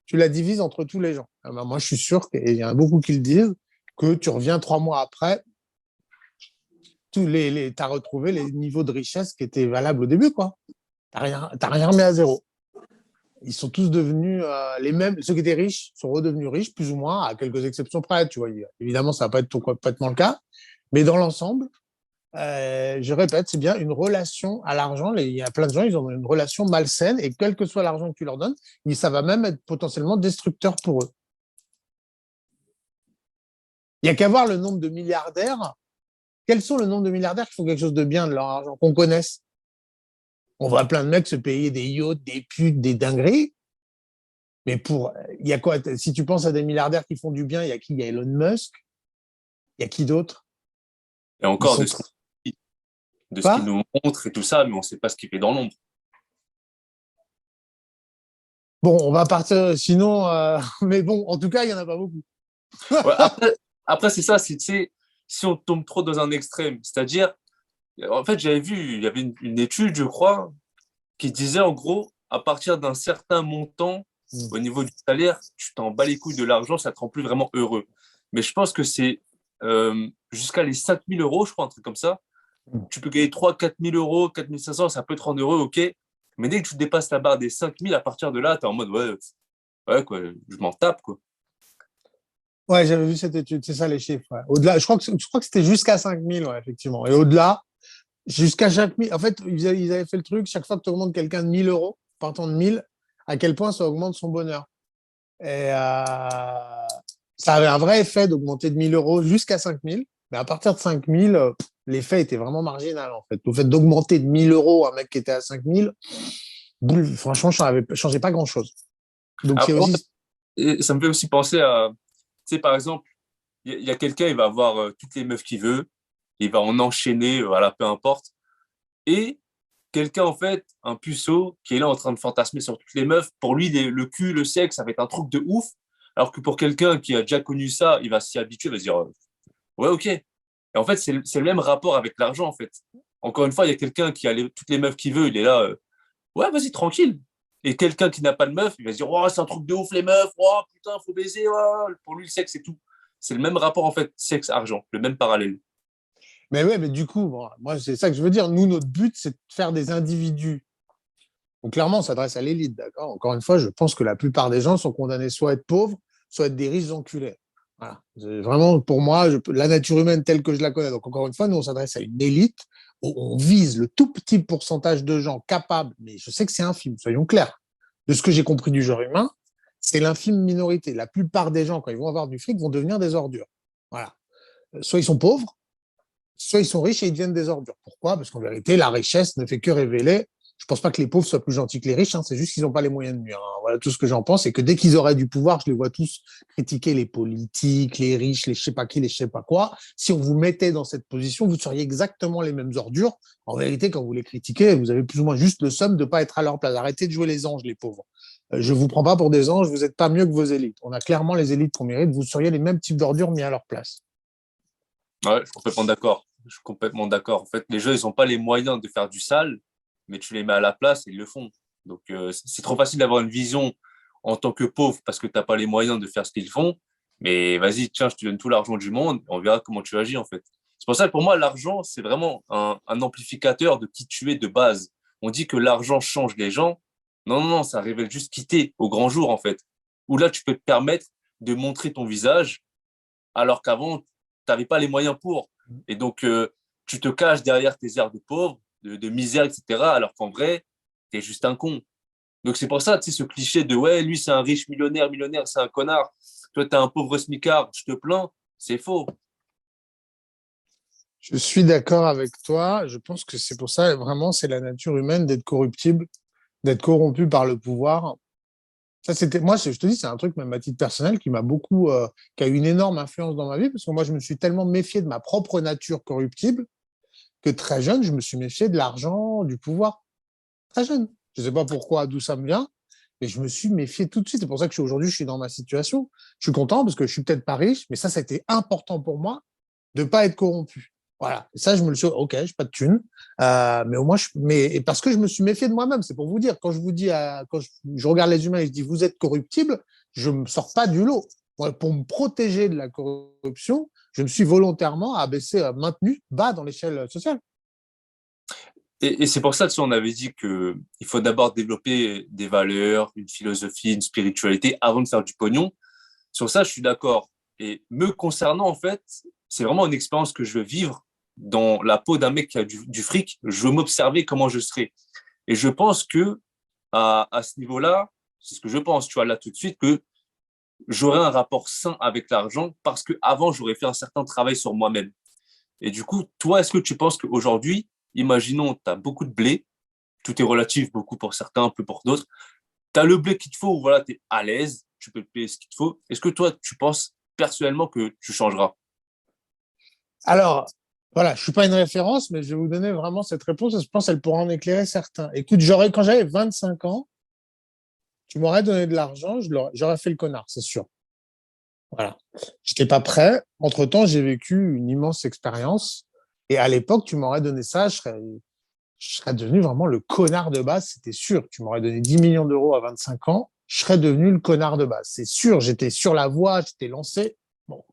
tu la divises entre tous les gens. Moi, je suis sûr, et il y en a beaucoup qui le disent, que tu reviens 3 mois après, tu as retrouvé les niveaux de richesse qui étaient valables au début, quoi. T'as rien remis à zéro. ils sont tous devenus les mêmes. Ceux qui étaient riches sont redevenus riches, plus ou moins, à quelques exceptions près. Tu vois, évidemment, ça va pas être complètement le cas, mais dans l'ensemble, je répète, c'est bien une relation à l'argent. Il y a plein de gens, ils ont une relation malsaine, et quel que soit l'argent que tu leur donnes, ça va même être potentiellement destructeur pour eux. Il y a qu'à voir le nombre de milliardaires. Quels sont le nombre de milliardaires qui font quelque chose de bien de leur argent, qu'on connaisse? On voit plein de mecs se payer des yachts, des putes, des dingueries. Mais il y a quoi? Si tu penses à des milliardaires qui font du bien, il y a qui? Il y a Elon Musk. Il y a qui d'autre? Et Ils encore sont de ce qu'il pas. nous montre et tout ça, mais on ne sait pas ce qu'il fait dans l'ombre. Bon, on va partir. Sinon, mais bon, en tout cas, il y en a pas beaucoup. Ouais, après c'est ça, si on tombe trop dans un extrême, c'est-à-dire, en fait, j'avais vu, il y avait une étude, je crois, qui disait en gros, à partir d'un certain montant au niveau du salaire, tu t'en bats les couilles de l'argent, ça te rend plus vraiment heureux. Mais je pense que c'est jusqu'à les 5 000 euros, je crois, un truc comme ça. Tu peux gagner 3 000 4 000 euros, 4 500, ça peut te rendre heureux, ok. Mais dès que tu dépasses la barre des 5 000, à partir de là, tu es en mode, ouais, quoi, je m'en tape, quoi. Ouais, j'avais vu cette étude, c'est ça les chiffres. Ouais. Au-delà, je crois que c'était jusqu'à 5000, ouais, effectivement. Et au-delà, jusqu'à chaque 1000. En fait, ils avaient fait le truc, chaque fois que tu augmentes quelqu'un de 1000 euros, partant de 1000, à quel point ça augmente son bonheur. Et ça avait un vrai effet d'augmenter de 1000 euros jusqu'à 5000. Mais à partir de 5000, l'effet était vraiment marginal, en fait. Le fait d'augmenter de 1000 euros un mec qui était à 5000, franchement, ça ne changeait pas grand-chose. Donc, c'est Après, ouais, aussi. et ça me fait aussi penser à, tu sais, par exemple, il y a quelqu'un, il va avoir toutes les meufs qu'il veut, il va en enchaîner, voilà, peu importe. Et quelqu'un, en fait, un puceau, qui est là en train de fantasmer sur toutes les meufs, pour lui, le cul, le sexe, ça va être un truc de ouf. Alors que pour quelqu'un qui a déjà connu ça, il va s'y habituer, il va se dire, ouais, ok. Et en fait, c'est le même rapport avec l'argent, en fait. Encore une fois, il y a quelqu'un qui a toutes les meufs qu'il veut, il est là, ouais, vas-y, tranquille. Et quelqu'un qui n'a pas de meuf, il va se dire, oh, c'est un truc de ouf, les meufs, oh, putain, faut baiser, ouais. Pour lui, le sexe, c'est tout. C'est le même rapport, en fait, sexe-argent, le même parallèle. Mais ouais, mais du coup, bon, moi, c'est ça que je veux dire. Nous, notre but, c'est de faire des individus. Donc, clairement, on s'adresse à l'élite, d'accord? Encore une fois, je pense que la plupart des gens sont condamnés soit à être pauvres, soit à être des riches enculés. Voilà. C'est vraiment, pour moi, la nature humaine telle que je la connais. Donc, encore une fois, nous, on s'adresse à une élite où on vise le tout petit pourcentage de gens capables, mais je sais que c'est infime, soyons clairs, de ce que j'ai compris du genre humain, c'est l'infime minorité. La plupart des gens, quand ils vont avoir du fric, vont devenir des ordures. Voilà. Soit ils sont pauvres, soit ils sont riches et ils deviennent des ordures. Pourquoi? Parce qu'en vérité, la richesse ne fait que révéler. Je ne pense pas que les pauvres soient plus gentils que les riches, hein, c'est juste qu'ils n'ont pas les moyens de nuire. Hein. Voilà tout ce que j'en pense, et que dès qu'ils auraient du pouvoir, je les vois tous critiquer les politiques, les riches, les je sais pas qui, les je sais pas quoi. Si on vous mettait dans cette position, vous seriez exactement les mêmes ordures. En vérité, quand vous les critiquez, vous avez plus ou moins juste le somme de ne pas être à leur place. Arrêtez de jouer les anges, les pauvres. Je ne vous prends pas pour des anges, vous n'êtes pas mieux que vos élites. On a clairement les élites qu'on mérite, vous seriez les mêmes types d'ordures mis à leur place. Ouais, je suis complètement d'accord. Je suis complètement d'accord. En fait, les jeux, ils n'ont pas les moyens de faire du sale, mais tu les mets à la place et ils le font. Donc, c'est trop facile d'avoir une vision en tant que pauvre parce que tu n'as pas les moyens de faire ce qu'ils font. Mais vas-y, tiens, je te donne tout l'argent du monde, on verra comment tu agis, en fait. C'est pour ça que pour moi, l'argent, c'est vraiment un amplificateur de qui tu es de base. On dit que l'argent change les gens. Non, non, non, ça révèle juste qui t'es au grand jour, en fait. Où là, tu peux te permettre de montrer ton visage alors qu'avant, tu n'avais pas les moyens pour. Et donc, tu te caches derrière tes airs de pauvre, de misère, etc. Alors qu'en vrai, tu es juste un con. Donc, c'est pour ça, tu sais, ce cliché de ouais, lui, c'est un riche millionnaire, millionnaire, c'est un connard. Toi, tu es un pauvre smicard, je te plains. C'est faux. Je suis d'accord avec toi. Je pense que c'est pour ça, vraiment, c'est la nature humaine d'être corruptible, d'être corrompu par le pouvoir. Ça, c'était moi, je te dis, c'est un truc même à titre personnel qui m'a beaucoup, qui a eu une énorme influence dans ma vie, parce que moi, je me suis tellement méfié de ma propre nature corruptible que très jeune, je me suis méfié de l'argent, du pouvoir. Très jeune. Je ne sais pas pourquoi, d'où ça me vient, mais je me suis méfié tout de suite. C'est pour ça que aujourd'hui, je suis dans ma situation. Je suis content parce que je suis peut-être pas riche, mais ça a été important pour moi de ne pas être corrompu. Voilà. Et ça, je me le suis, ok, je n'ai pas de thunes, mais au moins, mais parce que je me suis méfié de moi-même, c'est pour vous dire. Quand je vous dis, quand je regarde les humains et je dis, vous êtes corruptible, je ne me sors pas du lot. Moi, pour me protéger de la corruption, je me suis volontairement abaissé, maintenu bas dans l'échelle sociale. Et c'est pour ça, tu sais, on avait dit que il faut d'abord développer des valeurs, une philosophie, une spiritualité avant de faire du pognon. Sur ça, je suis d'accord. Et me concernant, en fait, c'est vraiment une expérience que je veux vivre dans la peau d'un mec qui a du fric. Je veux m'observer comment je serai. Et je pense que à ce niveau-là, c'est ce que je pense, tu vois, là tout de suite, que j'aurai un rapport sain avec l'argent parce que avant j'aurais fait un certain travail sur moi-même. Et du coup, toi, est-ce que tu penses qu'aujourd'hui, imaginons, tu as beaucoup de blé, tout est relatif, beaucoup pour certains, peu pour d'autres, tu as le blé qu'il te faut, voilà, tu es à l'aise, tu peux te payer ce qu'il te faut. Est-ce que toi, tu penses personnellement que tu changeras? Alors, voilà, je suis pas une référence, mais je vais vous donner vraiment cette réponse et je pense qu'elle pourra en éclairer certains. Écoute, quand j'avais 25 ans, tu m'aurais donné de l'argent, j'aurais fait le connard, c'est sûr. Voilà. J'étais pas prêt. Entre-temps, j'ai vécu une immense expérience. Et à l'époque, tu m'aurais donné ça, je serais devenu vraiment le connard de base, c'était sûr. Tu m'aurais donné 10 millions d'euros à 25 ans, je serais devenu le connard de base. C'est sûr, j'étais sur la voie, j'étais lancé. Bon.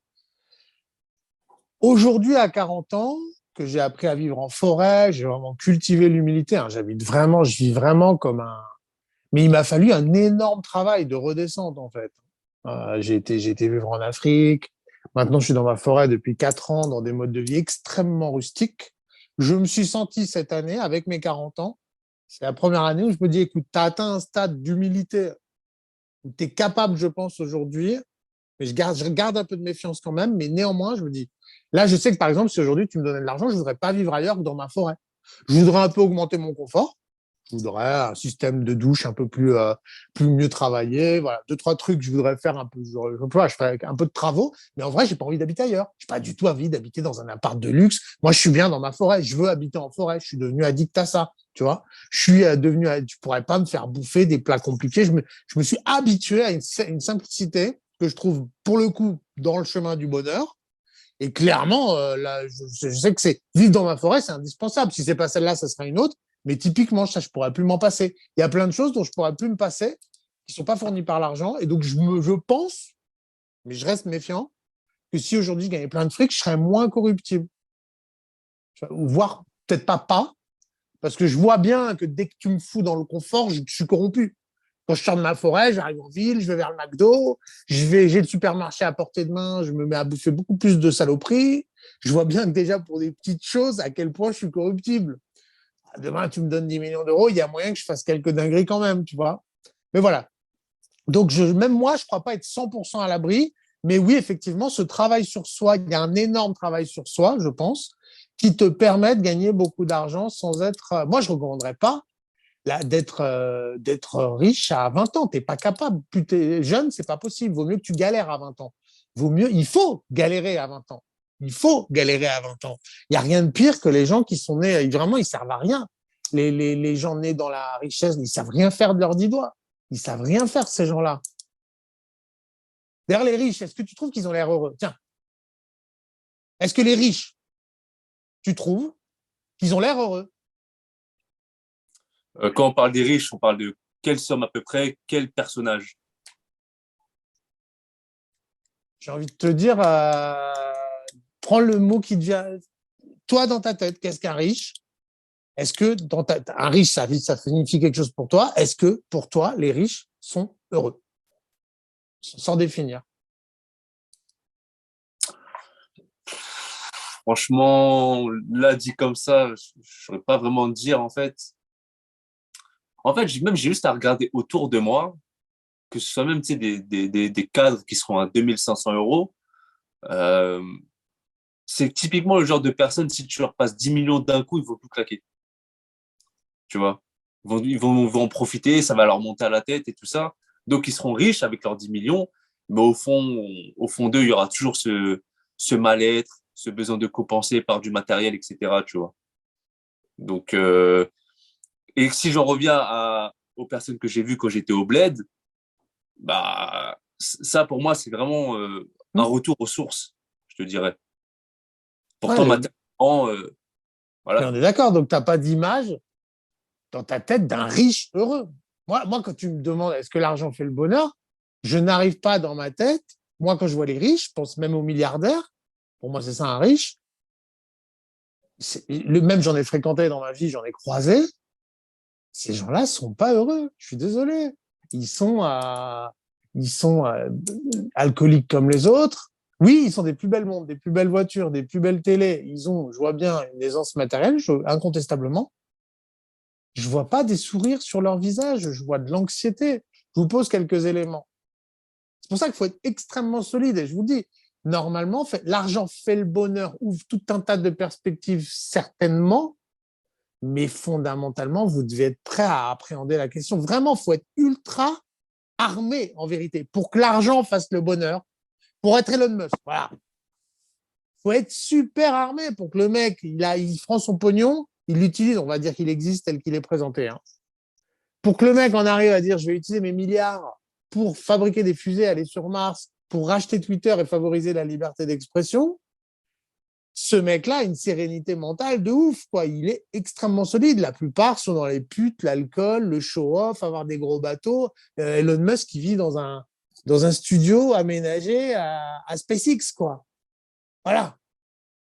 Aujourd'hui, à 40 ans, que j'ai appris à vivre en forêt, j'ai vraiment cultivé l'humilité. Hein, j'habite vraiment, je vis vraiment comme un. Mais il m'a fallu un énorme travail de redescente, en fait. J'ai été vivre en Afrique. Maintenant, je suis dans ma forêt depuis 4 ans, dans des modes de vie extrêmement rustiques. Je me suis senti cette année, avec mes 40 ans, c'est la première année où je me dis, écoute, tu as atteint un stade d'humilité où tu es capable, je pense, aujourd'hui, mais je garde un peu de méfiance quand même, mais néanmoins, je me dis, là, je sais que par exemple, si aujourd'hui tu me donnais de l'argent, je ne voudrais pas vivre ailleurs que dans ma forêt. Je voudrais un peu augmenter mon confort. Je voudrais un système de douche un peu plus mieux travaillé. Voilà, deux, trois trucs que je voudrais faire un peu. Je ferais un peu de travaux, mais en vrai, j'ai pas envie d'habiter ailleurs. J'ai pas du tout envie d'habiter dans un appart de luxe. Moi, je suis bien dans ma forêt. Je veux habiter en forêt. Je suis devenu addict à ça. Tu vois, je pourrais pas me faire bouffer des plats compliqués. Je me suis habitué à une simplicité que je trouve, pour le coup, dans le chemin du bonheur. Et clairement, là, je sais que c'est vivre dans ma forêt, c'est indispensable. Si c'est pas celle-là, ça sera une autre. Mais typiquement, ça, je pourrais plus m'en passer. Il y a plein de choses dont je pourrais plus me passer, qui sont pas fournies par l'argent. Et donc, je pense, mais je reste méfiant, que si aujourd'hui je gagnais plein de fric, je serais moins corruptible. Ou voire peut-être pas, parce que je vois bien que dès que tu me fous dans le confort, je suis corrompu. Quand je sors de ma forêt, j'arrive en ville, je vais vers le McDo, j'ai le supermarché à portée de main, je me mets à bouffer beaucoup plus de saloperies. Je vois bien que déjà pour des petites choses, à quel point je suis corruptible. Demain, tu me donnes 10 millions d'euros, il y a moyen que je fasse quelques dingueries quand même, tu vois. Mais voilà. Donc, même moi, je ne crois pas être 100% à l'abri. Mais oui, effectivement, ce travail sur soi, il y a un énorme travail sur soi, je pense, qui te permet de gagner beaucoup d'argent sans être. Moi, je ne recommanderais pas d'être riche à 20 ans. Tu n'es pas capable. Plus tu es jeune, c'est pas possible. Vaut mieux que tu galères à 20 ans. Il faut galérer à 20 ans. Il faut galérer à 20 ans. Il n'y a rien de pire que les gens qui sont nés, vraiment, ils servent à rien. Les gens nés dans la richesse, ils savent rien faire de leurs 10 doigts. Ils savent rien faire, ces gens-là. D'ailleurs, les riches, est-ce que tu trouves qu'ils ont l'air heureux? Tiens, est-ce que les riches, tu trouves qu'ils ont l'air heureux? Quand on parle des riches, on parle de quelle somme à peu près, quel personnage? J'ai envie de te dire, prends le mot qui te vient. Toi, dans ta tête, qu'est-ce qu'un riche? Est-ce que un riche, ça signifie quelque chose pour toi? Est-ce que pour toi, les riches sont heureux? Sans définir. Franchement, là, dit comme ça, je ne saurais pas vraiment dire, en fait. En fait, j'ai juste à regarder autour de moi, que ce soit même tu sais, des cadres qui seront à 2500 euros. Euh, c'est typiquement le genre de personne, si tu leur passes 10 millions d'un coup, ils vont tout claquer. Tu vois? Vont en profiter, ça va leur monter à la tête et tout ça. Donc, ils seront riches avec leurs 10 millions, mais au fond d'eux, il y aura toujours ce mal-être, ce besoin de compenser par du matériel, etc. Tu vois? Donc, et si j'en reviens aux personnes que j'ai vues quand j'étais au bled, bah, ça, pour moi, c'est vraiment un Hmm. retour aux sources, je te dirais. Pourtant, Ouais, matériellement, mais voilà. on est d'accord. Donc, tu n'as pas d'image dans ta tête d'un riche heureux. Quand tu me demandes est-ce que l'argent fait le bonheur, je n'arrive pas dans ma tête. Moi, quand je vois les riches, je pense même aux milliardaires. Pour moi, c'est ça un riche. Même j'en ai fréquenté dans ma vie, j'en ai croisé. Ces gens-là sont pas heureux. Je suis désolé. Ils sont, ils sont alcooliques comme les autres. Oui, ils sont des plus belles montres, des plus belles voitures, des plus belles télés. Ils ont, je vois bien, une aisance matérielle, incontestablement. Je vois pas des sourires sur leur visage. Je vois de l'anxiété. Je vous pose quelques éléments. C'est pour ça qu'il faut être extrêmement solide. Et je vous dis, normalement, l'argent fait le bonheur, ouvre tout un tas de perspectives, certainement. Mais fondamentalement, vous devez être prêt à appréhender la question. Vraiment, il faut être ultra armé, en vérité, pour que l'argent fasse le bonheur, pour être Elon Musk. Voilà. Il faut être super armé pour que le mec, il prend son pognon, il l'utilise, on va dire qu'il existe tel qu'il est présenté. Hein. Pour que le mec en arrive à dire, je vais utiliser mes milliards pour fabriquer des fusées, aller sur Mars, pour racheter Twitter et favoriser la liberté d'expression, ce mec-là a une sérénité mentale de ouf, quoi. Il est extrêmement solide. La plupart sont dans les putes, l'alcool, le show-off, avoir des gros bateaux. Elon Musk, qui vit dans un studio aménagé à SpaceX, quoi. Voilà.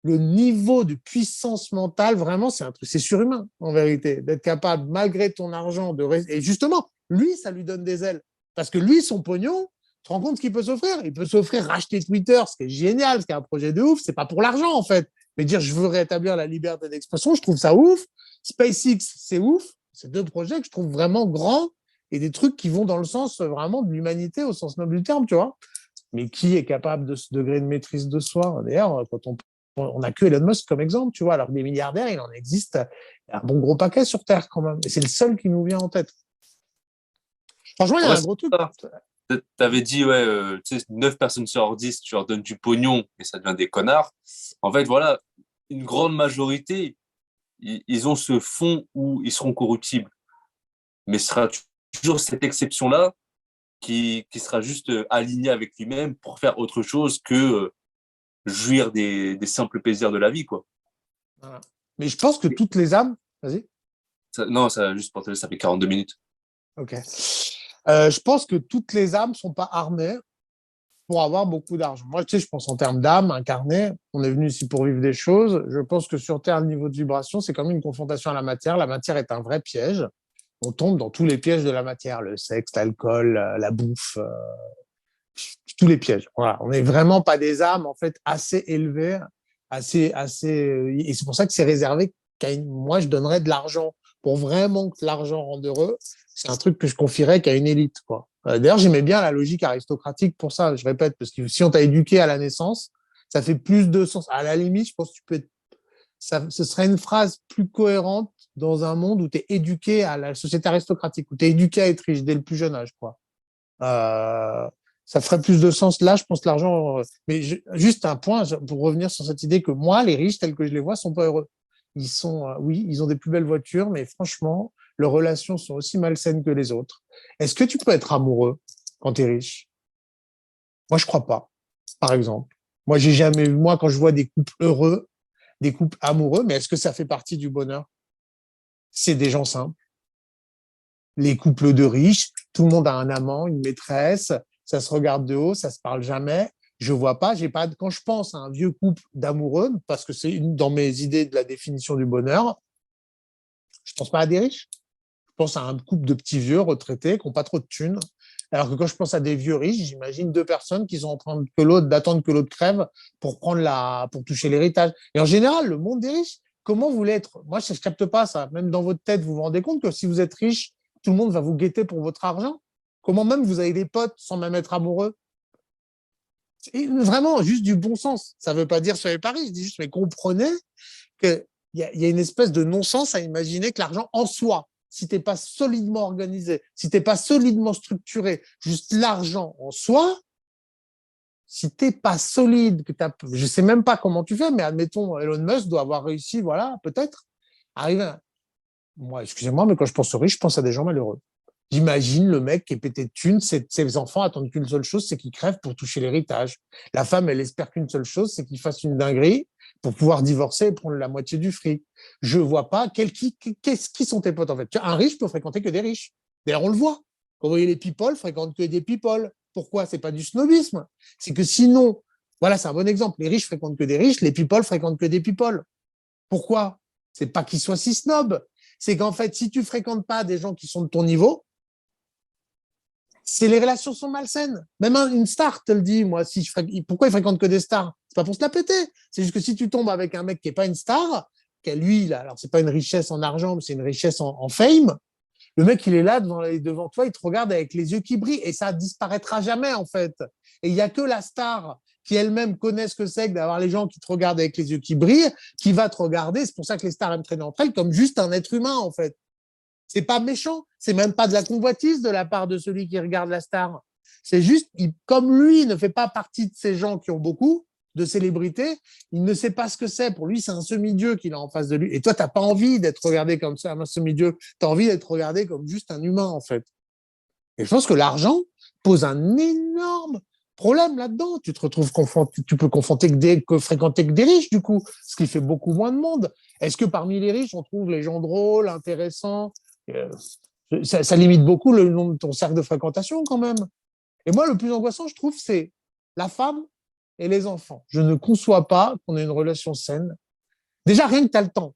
Le niveau de puissance mentale, vraiment, c'est un truc, c'est surhumain, en vérité, d'être capable, malgré ton argent, et justement, lui, ça lui donne des ailes. Parce que lui, son pognon, tu te rends compte ce qu'il peut s'offrir? Il peut s'offrir racheter Twitter, ce qui est génial, ce qui est un projet de ouf. C'est pas pour l'argent, en fait. Mais dire, je veux rétablir la liberté d'expression, je trouve ça ouf. SpaceX, c'est ouf. C'est deux projets que je trouve vraiment grands et des trucs qui vont dans le sens vraiment de l'humanité au sens noble du terme, tu vois. Mais qui est capable de ce degré de maîtrise de soi? D'ailleurs, quand on n'a que Elon Musk comme exemple, tu vois, alors que des milliardaires, il en existe un bon gros paquet sur Terre quand même. Et c'est le seul qui nous vient en tête. Franchement, il y a Ouais, un gros truc. tu avais dit, ouais, tu sais, 9 personnes sur 10, tu leur donnes du pognon et ça devient des connards. En fait, voilà, une grande majorité, ils ont ce fond où ils seront corruptibles. Mais ce sera toujours cette exception-là qui sera juste aligné avec lui-même pour faire autre chose que jouir des simples plaisirs de la vie, quoi. Voilà. Mais je pense que toutes les âmes. Vas-y. Non, ça, juste pour te dire, ça fait 42 minutes. Ok. Je pense que toutes les âmes ne sont pas armées pour avoir beaucoup d'argent. Moi, tu sais, je pense en termes d'âme incarnée. On est venu ici pour vivre des choses. Je pense que sur Terre, le niveau de vibration, c'est comme une confrontation à la matière. La matière est un vrai piège. On tombe dans tous les pièges de la matière, le sexe, l'alcool, la bouffe, tous les pièges. Voilà. On n'est vraiment pas des âmes, en fait, assez élevées, et c'est pour ça que c'est réservé moi, je donnerais de l'argent pour vraiment que l'argent rende heureux. C'est un truc que je confierais qu'à une élite, quoi. D'ailleurs, j'aimais bien la logique aristocratique pour ça, je répète, parce que si on t'a éduqué à la naissance, ça fait plus de sens. À la limite, je pense que ce serait une phrase plus cohérente dans un monde où tu es éduqué à la société aristocratique, où tu es éduqué à être riche dès le plus jeune âge, quoi. Euh, Ça ferait plus de sens. Là, je pense que l'argent. Mais juste un point pour revenir sur cette idée que moi, les riches tels que je les vois, sont pas heureux. Ils sont, oui, ils ont des plus belles voitures, mais franchement, leurs relations sont aussi malsaines que les autres. Est-ce que tu peux être amoureux quand tu es riche? Moi, je crois pas. Par exemple, moi, j'ai jamais vu. Moi, quand je vois des couples heureux, des couples amoureux, mais est-ce que ça fait partie du bonheur? C'est des gens simples. Les couples de riches, tout le monde a un amant, une maîtresse, ça se regarde de haut, ça se parle jamais. Je vois pas, j'ai pas. Quand je pense à un vieux couple d'amoureux, parce que c'est une dans mes idées de la définition du bonheur, je pense pas à des riches. Je pense à un couple de petits vieux retraités qui n'ont pas trop de thunes. Alors que quand je pense à des vieux riches, j'imagine deux personnes qui sont en train d'attendre que l'autre crève pour toucher l'héritage. Et en général, le monde des riches, comment vous voulez être? Moi, je ne capte pas ça. Même dans votre tête, vous vous rendez compte que si vous êtes riche, tout le monde va vous guetter pour votre argent? Comment même vous avez des potes sans même être amoureux? C'est vraiment juste du bon sens. Ça ne veut pas dire soyez pas riche, je dis juste, mais comprenez qu'il y a une espèce de non-sens à imaginer que l'argent en soi, si tu n'es pas solidement organisé, si tu n'es pas solidement structuré, juste l'argent en soi, si tu n'es pas solide, je ne sais même pas comment tu fais, mais admettons, Elon Musk doit avoir réussi, voilà, peut-être, arriver à... Moi, excusez-moi, mais quand je pense aux riches, je pense à des gens malheureux. J'imagine le mec qui est pété de thunes, ses enfants attendent qu'une seule chose, c'est qu'ils crèvent pour toucher l'héritage. La femme, elle espère qu'une seule chose, c'est qu'il fasse une dinguerie pour pouvoir divorcer et prendre la moitié du fric. Je vois pas qui sont tes potes en fait. Un riche peut fréquenter que des riches. D'ailleurs, on le voit. Quand vous voyez les people fréquentent que des people. Pourquoi? C'est pas du snobisme. C'est que sinon, voilà, c'est un bon exemple. Les riches fréquentent que des riches, les people fréquentent que des people. Pourquoi? C'est pas qu'il soit si snob. C'est qu'en fait, si tu fréquentes pas des gens qui sont de ton niveau, les relations sont malsaines. Même une star te le dit, moi, pourquoi il fréquente que des stars? C'est pas pour se la péter. C'est juste que si tu tombes avec un mec qui est pas une star, qui lui, là, alors c'est pas une richesse en argent, mais c'est une richesse en fame, le mec, il est là devant toi, il te regarde avec les yeux qui brillent et ça disparaîtra jamais, en fait. Et il y a que la star qui elle-même connaît ce que c'est que d'avoir les gens qui te regardent avec les yeux qui brillent, qui va te regarder. C'est pour ça que les stars aiment traîner entre elles comme juste un être humain, en fait. C'est pas méchant, c'est même pas de la convoitise de la part de celui qui regarde la star. C'est juste, comme lui ne fait pas partie de ces gens qui ont beaucoup de célébrités, il ne sait pas ce que c'est. Pour lui, c'est un semi-dieu qu'il a en face de lui. Et toi, t'as pas envie d'être regardé comme ça, un semi-dieu. T'as envie d'être regardé comme juste un humain, en fait. Et je pense que l'argent pose un énorme problème là-dedans. Tu te retrouves confronté, tu peux fréquenter que des riches, du coup, ce qui fait beaucoup moins de monde. Est-ce que parmi les riches, on trouve les gens drôles, intéressants? euh, ça limite beaucoup le nombre de ton cercle de fréquentation quand même. Et moi, le plus angoissant, je trouve, c'est la femme et les enfants. Je ne conçois pas qu'on ait une relation saine. Déjà, rien que tu as le temps.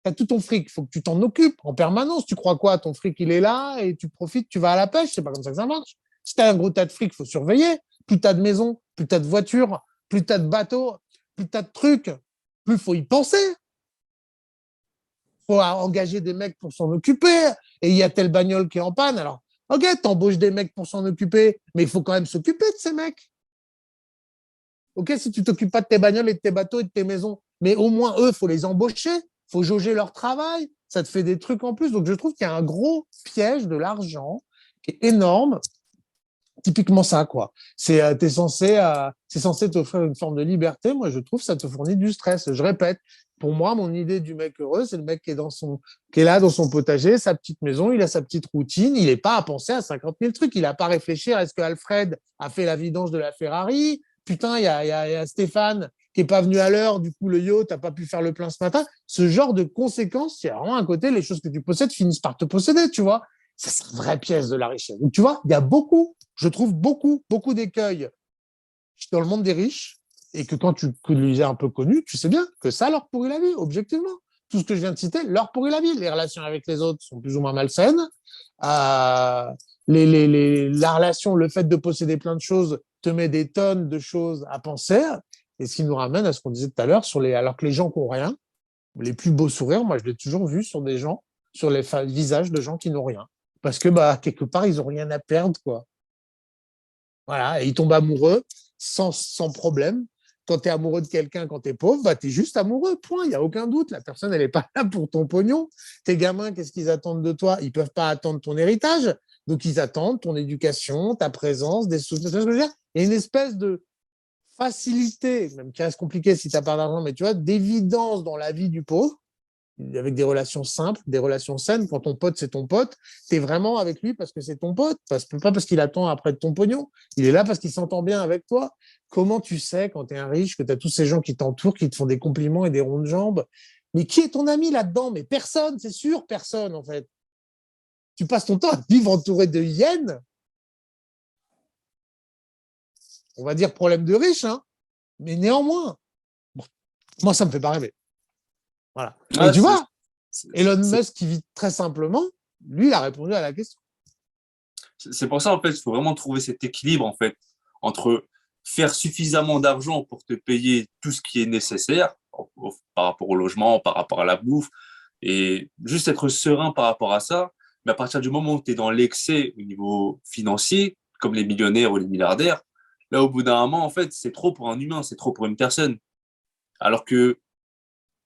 Tu as tout ton fric, il faut que tu t'en occupes en permanence. Tu crois quoi? Ton fric, il est là et tu profites, tu vas à la pêche. C'est pas comme ça que ça marche. Si tu as un gros tas de fric, il faut surveiller. Plus tu as de maisons, plus tu as de voitures, plus tu as de bateaux, plus tu as de trucs, plus il faut y penser. Faut engager des mecs pour s'en occuper. Et il y a telle bagnole qui est en panne. Alors, ok, t'embauches des mecs pour s'en occuper, mais il faut quand même s'occuper de ces mecs. Ok, si tu t'occupes pas de tes bagnoles et de tes bateaux et de tes maisons, mais au moins eux, il faut les embaucher, il faut jauger leur travail, ça te fait des trucs en plus. Donc je trouve qu'il y a un gros piège de l'argent qui est énorme. Typiquement ça, quoi. C'est censé t'offrir une forme de liberté. Moi, je trouve que ça te fournit du stress. Je répète, pour moi, mon idée du mec heureux, c'est le mec qui est là dans son potager, sa petite maison, il a sa petite routine, il n'est pas à penser à 50 000 trucs, il n'a pas à réfléchir à est-ce que Alfred a fait la vidange de la Ferrari. Putain, il y a Stéphane qui est pas venu à l'heure, du coup, le yacht n'a pas pu faire le plein ce matin. Ce genre de conséquences, il y a vraiment un côté, les choses que tu possèdes finissent par te posséder, tu vois. Ça, c'est une vraie pièce de la richesse. Donc, tu vois, il y a je trouve beaucoup d'écueils dans le monde des riches et que quand tu les as un peu connus, tu sais bien que ça leur pourrit la vie, objectivement. Tout ce que je viens de citer leur pourrit la vie. Les relations avec les autres sont plus ou moins malsaines. Euh, la relation, le fait de posséder plein de choses te met des tonnes de choses à penser. Et ce qui nous ramène à ce qu'on disait tout à l'heure, alors que les gens qui n'ont rien, les plus beaux sourires, moi je l'ai toujours vu sur des gens, sur les visages de gens qui n'ont rien. Parce que quelque part, ils n'ont rien à perdre, quoi. Voilà, et ils tombent amoureux sans problème. Quand tu es amoureux de quelqu'un, quand tu es pauvre, tu es juste amoureux, point, il n'y a aucun doute. La personne, elle n'est pas là pour ton pognon. Tes gamins, qu'est-ce qu'ils attendent de toi? Ils ne peuvent pas attendre ton héritage. Donc, ils attendent ton éducation, ta présence, des souvenirs. Il y a une espèce de facilité, même qui reste compliqué si tu n'as pas d'argent, mais tu vois, d'évidence dans la vie du pauvre, avec des relations simples, des relations saines. Quand ton pote, c'est ton pote, tu es vraiment avec lui parce que c'est ton pote, pas parce qu'il attend après de ton pognon. Il est là parce qu'il s'entend bien avec toi. Comment tu sais, quand tu es un riche, que tu as tous ces gens qui t'entourent, qui te font des compliments et des ronds de jambes? Mais qui est ton ami là-dedans? Mais personne, c'est sûr, personne, en fait. Tu passes ton temps à vivre entouré de hyènes. On va dire problème de riche, hein. Mais néanmoins, bon, moi, ça me fait pas rêver. Voilà. Et Ah, tu vois, Elon Musk, qui vit très simplement, lui, il a répondu à la question. c'est pour ça, en fait, il faut vraiment trouver cet équilibre, en fait, entre faire suffisamment d'argent pour te payer tout ce qui est nécessaire par rapport au logement, par rapport à la bouffe, et juste être serein par rapport à ça. Mais à partir du moment où tu es dans l'excès au niveau financier, comme les millionnaires ou les milliardaires, là, au bout d'un moment, en fait, c'est trop pour un humain, c'est trop pour une personne. Alors que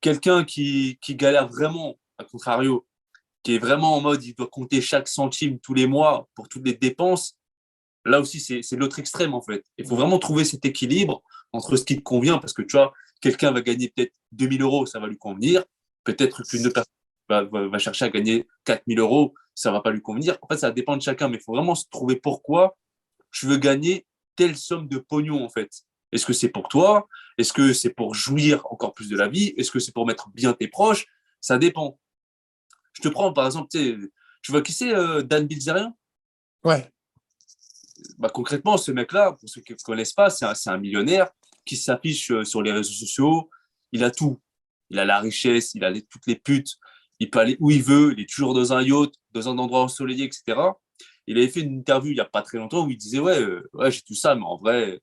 quelqu'un qui galère vraiment, à contrario, qui est vraiment en mode il doit compter chaque centime tous les mois pour toutes les dépenses, là aussi, c'est l'autre extrême, en fait. Il faut vraiment trouver cet équilibre entre ce qui te convient, parce que tu vois, quelqu'un va gagner peut-être 2 000 euros, ça va lui convenir. Peut-être qu'une autre personne va chercher à gagner 4 000 euros, ça va pas lui convenir. En fait, ça dépend de chacun, mais il faut vraiment se trouver pourquoi tu veux gagner telle somme de pognon, en fait. Est-ce que c'est pour toi? Est-ce que c'est pour jouir encore plus de la vie? Est-ce que c'est pour mettre bien tes proches? Ça dépend. Je te prends, par exemple, tu vois qui c'est, Dan Bilzerian? Ouais. Bah, concrètement, ce mec-là, pour ceux qui ne connaissent pas, c'est un millionnaire qui s'affiche sur les réseaux sociaux. Il a tout. Il a la richesse, il a toutes les putes, il peut aller où il veut, il est toujours dans un yacht, dans un endroit ensoleillé, etc. Il avait fait une interview il n'y a pas très longtemps où il disait ouais, ouais j'ai tout ça, mais en vrai,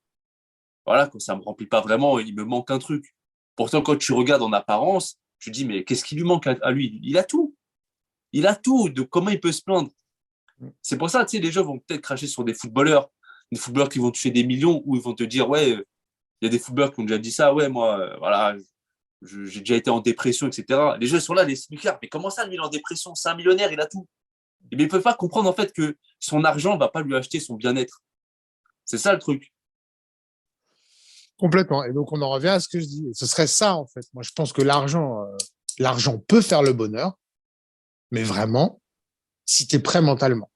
voilà, quand ça me remplit pas vraiment, il me manque un truc. Pourtant, quand tu regardes en apparence, tu te dis mais qu'est-ce qui lui manque à lui? Il a tout. Il a tout. De comment il peut se plaindre? C'est pour ça, tu sais, les gens vont peut-être cracher sur des footballeurs qui vont toucher des millions, ou ils vont te dire ouais, il y a des footballeurs qui ont déjà dit ça, ouais, moi, voilà, j'ai déjà été en dépression, etc. Les gens sont là, les smicards, mais comment ça, lui, il est en dépression? C'est un millionnaire, il a tout. Et bien, ils ne peuvent pas comprendre, en fait, que son argent ne va pas lui acheter son bien-être. C'est ça, le truc. Complètement. Et donc, on en revient à ce que je dis. Et ce serait ça, en fait. Moi, je pense que l'argent peut faire le bonheur, mais vraiment, si tu es prêt mentalement.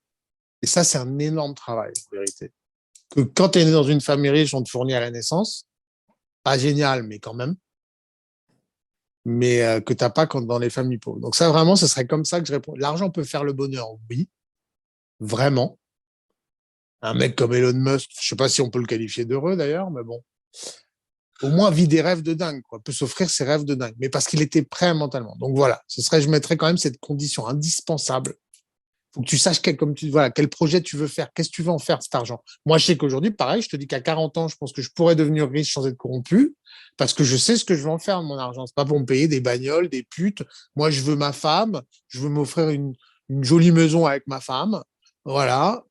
Et ça, c'est un énorme travail, en vérité. Que quand tu es né dans une famille riche, on te fournit à la naissance, pas génial, mais quand même, mais que tu n'as pas quand, dans les familles pauvres. Donc ça, vraiment, ce serait comme ça que je réponds. L'argent peut faire le bonheur, oui, vraiment. Un mec comme Elon Musk, je sais pas si on peut le qualifier d'heureux d'ailleurs, mais bon, au moins vit des rêves de dingue, quoi. Peut s'offrir ses rêves de dingue, mais parce qu'il était prêt mentalement. Donc voilà, je mettrais quand même cette condition indispensable. Faut que tu saches quel projet tu veux faire, qu'est-ce que tu veux en faire de cet argent. Moi, je sais qu'aujourd'hui, pareil, je te dis qu'à 40 ans, je pense que je pourrais devenir riche sans être corrompu, parce que je sais ce que je veux en faire de mon argent. C'est pas pour me payer des bagnoles, des putes. Moi, je veux ma femme, je veux m'offrir une jolie maison avec ma femme. Voilà.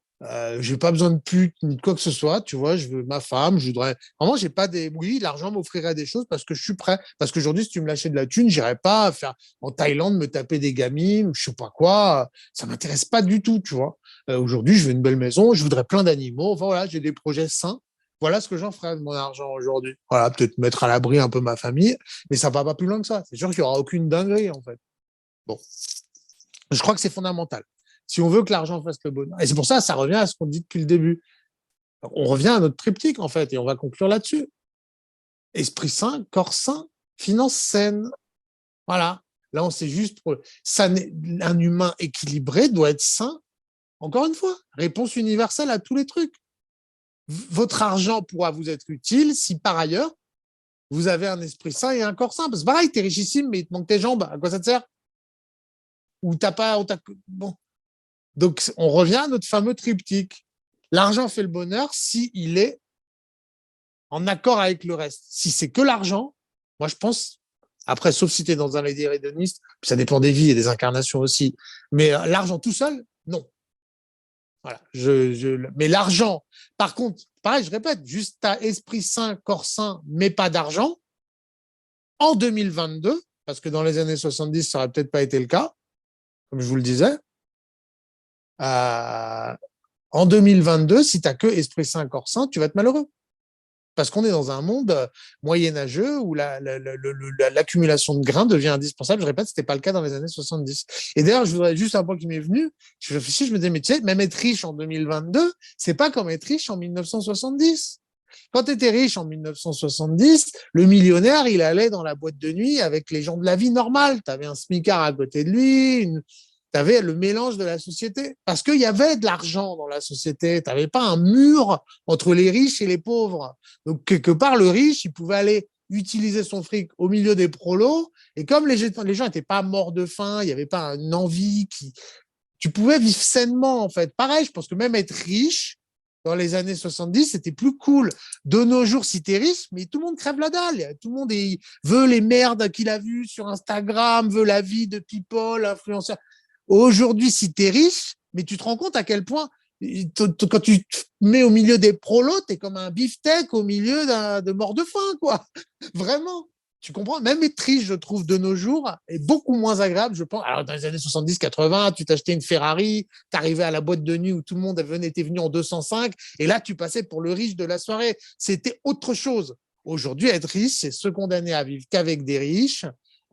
J'ai pas besoin de pute ni de quoi que ce soit, tu vois, je veux ma femme, je voudrais. Vraiment, j'ai pas des. Oui, l'argent m'offrirait des choses parce que je suis prêt. Parce qu'aujourd'hui, si tu me lâchais de la thune, j'irais pas faire en Thaïlande me taper des gamines, je sais pas quoi. Ça m'intéresse pas du tout, tu vois. Aujourd'hui, je veux une belle maison, je voudrais plein d'animaux. Enfin, voilà, j'ai des projets sains. Voilà ce que j'en ferais de mon argent aujourd'hui. Voilà, peut-être mettre à l'abri un peu ma famille, mais ça va pas plus loin que ça. C'est sûr qu'il y aura aucune dinguerie, en fait. Bon, je crois que c'est fondamental. Si on veut que l'argent fasse le bonheur. Et c'est pour ça, ça revient à ce qu'on dit depuis le début. On revient à notre triptyque, en fait, et on va conclure là-dessus. Esprit sain, corps sain, finances saines. Voilà. Là, on sait juste ça, un humain équilibré doit être sain. Encore une fois, réponse universelle à tous les trucs. Votre argent pourra vous être utile si par ailleurs vous avez un esprit sain et un corps sain. Parce que pareil, t'es richissime, mais il te manque tes jambes. À quoi ça te sert? Ou t'as pas. Bon. Donc, on revient à notre fameux triptyque. L'argent fait le bonheur s'il est en accord avec le reste. Si c'est que l'argent, moi, je pense, après, sauf si tu es dans un délire hédoniste, ça dépend des vies et des incarnations aussi. Mais l'argent tout seul, non. Voilà. Mais l'argent, par contre, pareil, je répète, juste à esprit sain, corps sain, mais pas d'argent, en 2022, parce que dans les années 70, ça n'aurait peut-être pas été le cas, comme je vous le disais, en 2022, si tu n'as que esprit sain, corps sain, tu vas être malheureux. Parce qu'on est dans un monde moyenâgeux où l'accumulation de grains devient indispensable. Je répète, ce n'était pas le cas dans les années 70. Et d'ailleurs, je voudrais juste un point qui m'est venu. Je réfléchis, je me disais, mais tu sais, même être riche en 2022, c'est pas comme être riche en 1970. Quand tu étais riche en 1970, le millionnaire, il allait dans la boîte de nuit avec les gens de la vie normale. Tu avais un smicard à côté de lui, tu avais le mélange de la société. Parce qu'il y avait de l'argent dans la société. Tu n'avais pas un mur entre les riches et les pauvres. Donc, quelque part, le riche, il pouvait aller utiliser son fric au milieu des prolos. Et comme les gens n'étaient pas morts de faim, il n'y avait pas une envie tu pouvais vivre sainement, en fait. Pareil, je pense que même être riche, dans les années 70, c'était plus cool. De nos jours, si t'es riche, mais tout le monde crève la dalle. Tout le monde veut les merdes qu'il a vues sur Instagram, veut la vie de people, influenceurs. Aujourd'hui, si t'es riche, mais tu te rends compte à quel point, quand tu te mets au milieu des prolos, t'es comme un beefsteak au milieu de mort de faim, quoi. Vraiment. Tu comprends? Même être riche, je trouve, de nos jours, est beaucoup moins agréable, je pense. Alors, dans les années 70-80, tu t'achetais une Ferrari, t'arrivais à la boîte de nuit où tout le monde était venu en 205, et là, tu passais pour le riche de la soirée. C'était autre chose. Aujourd'hui, être riche, c'est se condamner à vivre qu'avec des riches,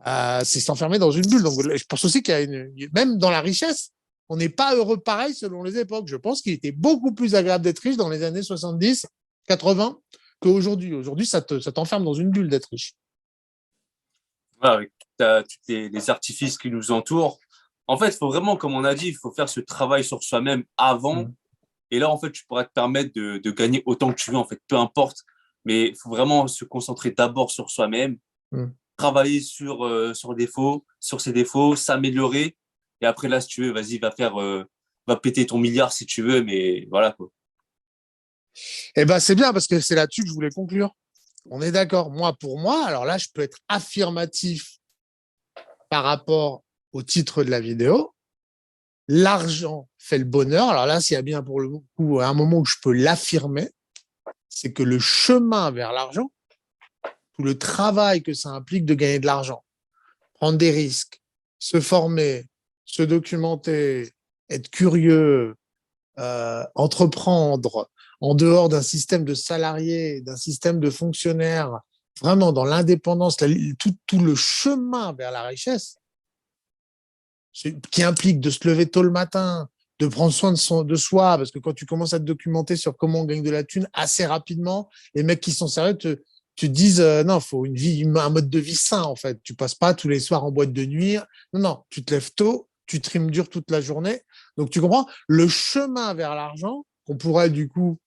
c'est s'enfermer dans une bulle. Donc, je pense aussi qu'il y a même dans la richesse, on n'est pas heureux pareil selon les époques. Je pense qu'il était beaucoup plus agréable d'être riche dans les années 70, 80 qu'aujourd'hui. Aujourd'hui, ça t'enferme dans une bulle d'être riche. Voilà, avec tous les artifices qui nous entourent. En fait, il faut vraiment, comme on a dit, il faut faire ce travail sur soi-même avant. Et là, en fait, tu pourras te permettre de gagner autant que tu veux, en fait, peu importe. Mais il faut vraiment se concentrer d'abord sur soi-même, travailler sur ses défauts, s'améliorer. Et après, là, si tu veux, vas-y, va péter ton milliard si tu veux, mais voilà, quoi. Eh ben, c'est bien parce que c'est là-dessus que je voulais conclure. On est d'accord. Moi, pour moi, alors là, je peux être affirmatif par rapport au titre de la vidéo. L'argent fait le bonheur. Alors là, s'il y a bien pour le coup un moment où je peux l'affirmer, c'est que le chemin vers l'argent, tout le travail que ça implique de gagner de l'argent, prendre des risques, se former, se documenter, être curieux, entreprendre en dehors d'un système de salariés, d'un système de fonctionnaires, vraiment dans l'indépendance, tout le chemin vers la richesse, qui implique de se lever tôt le matin, de prendre soin de soi, parce que quand tu commences à te documenter sur comment on gagne de la thune, assez rapidement, les mecs qui sont sérieux te disent non, il faut un mode de vie sain, en fait. Tu passes pas tous les soirs en boîte de nuit. Non, non, tu te lèves tôt, tu trimes dur toute la journée. Donc, tu comprends, le chemin vers l'argent, qu'on pourrait du coup,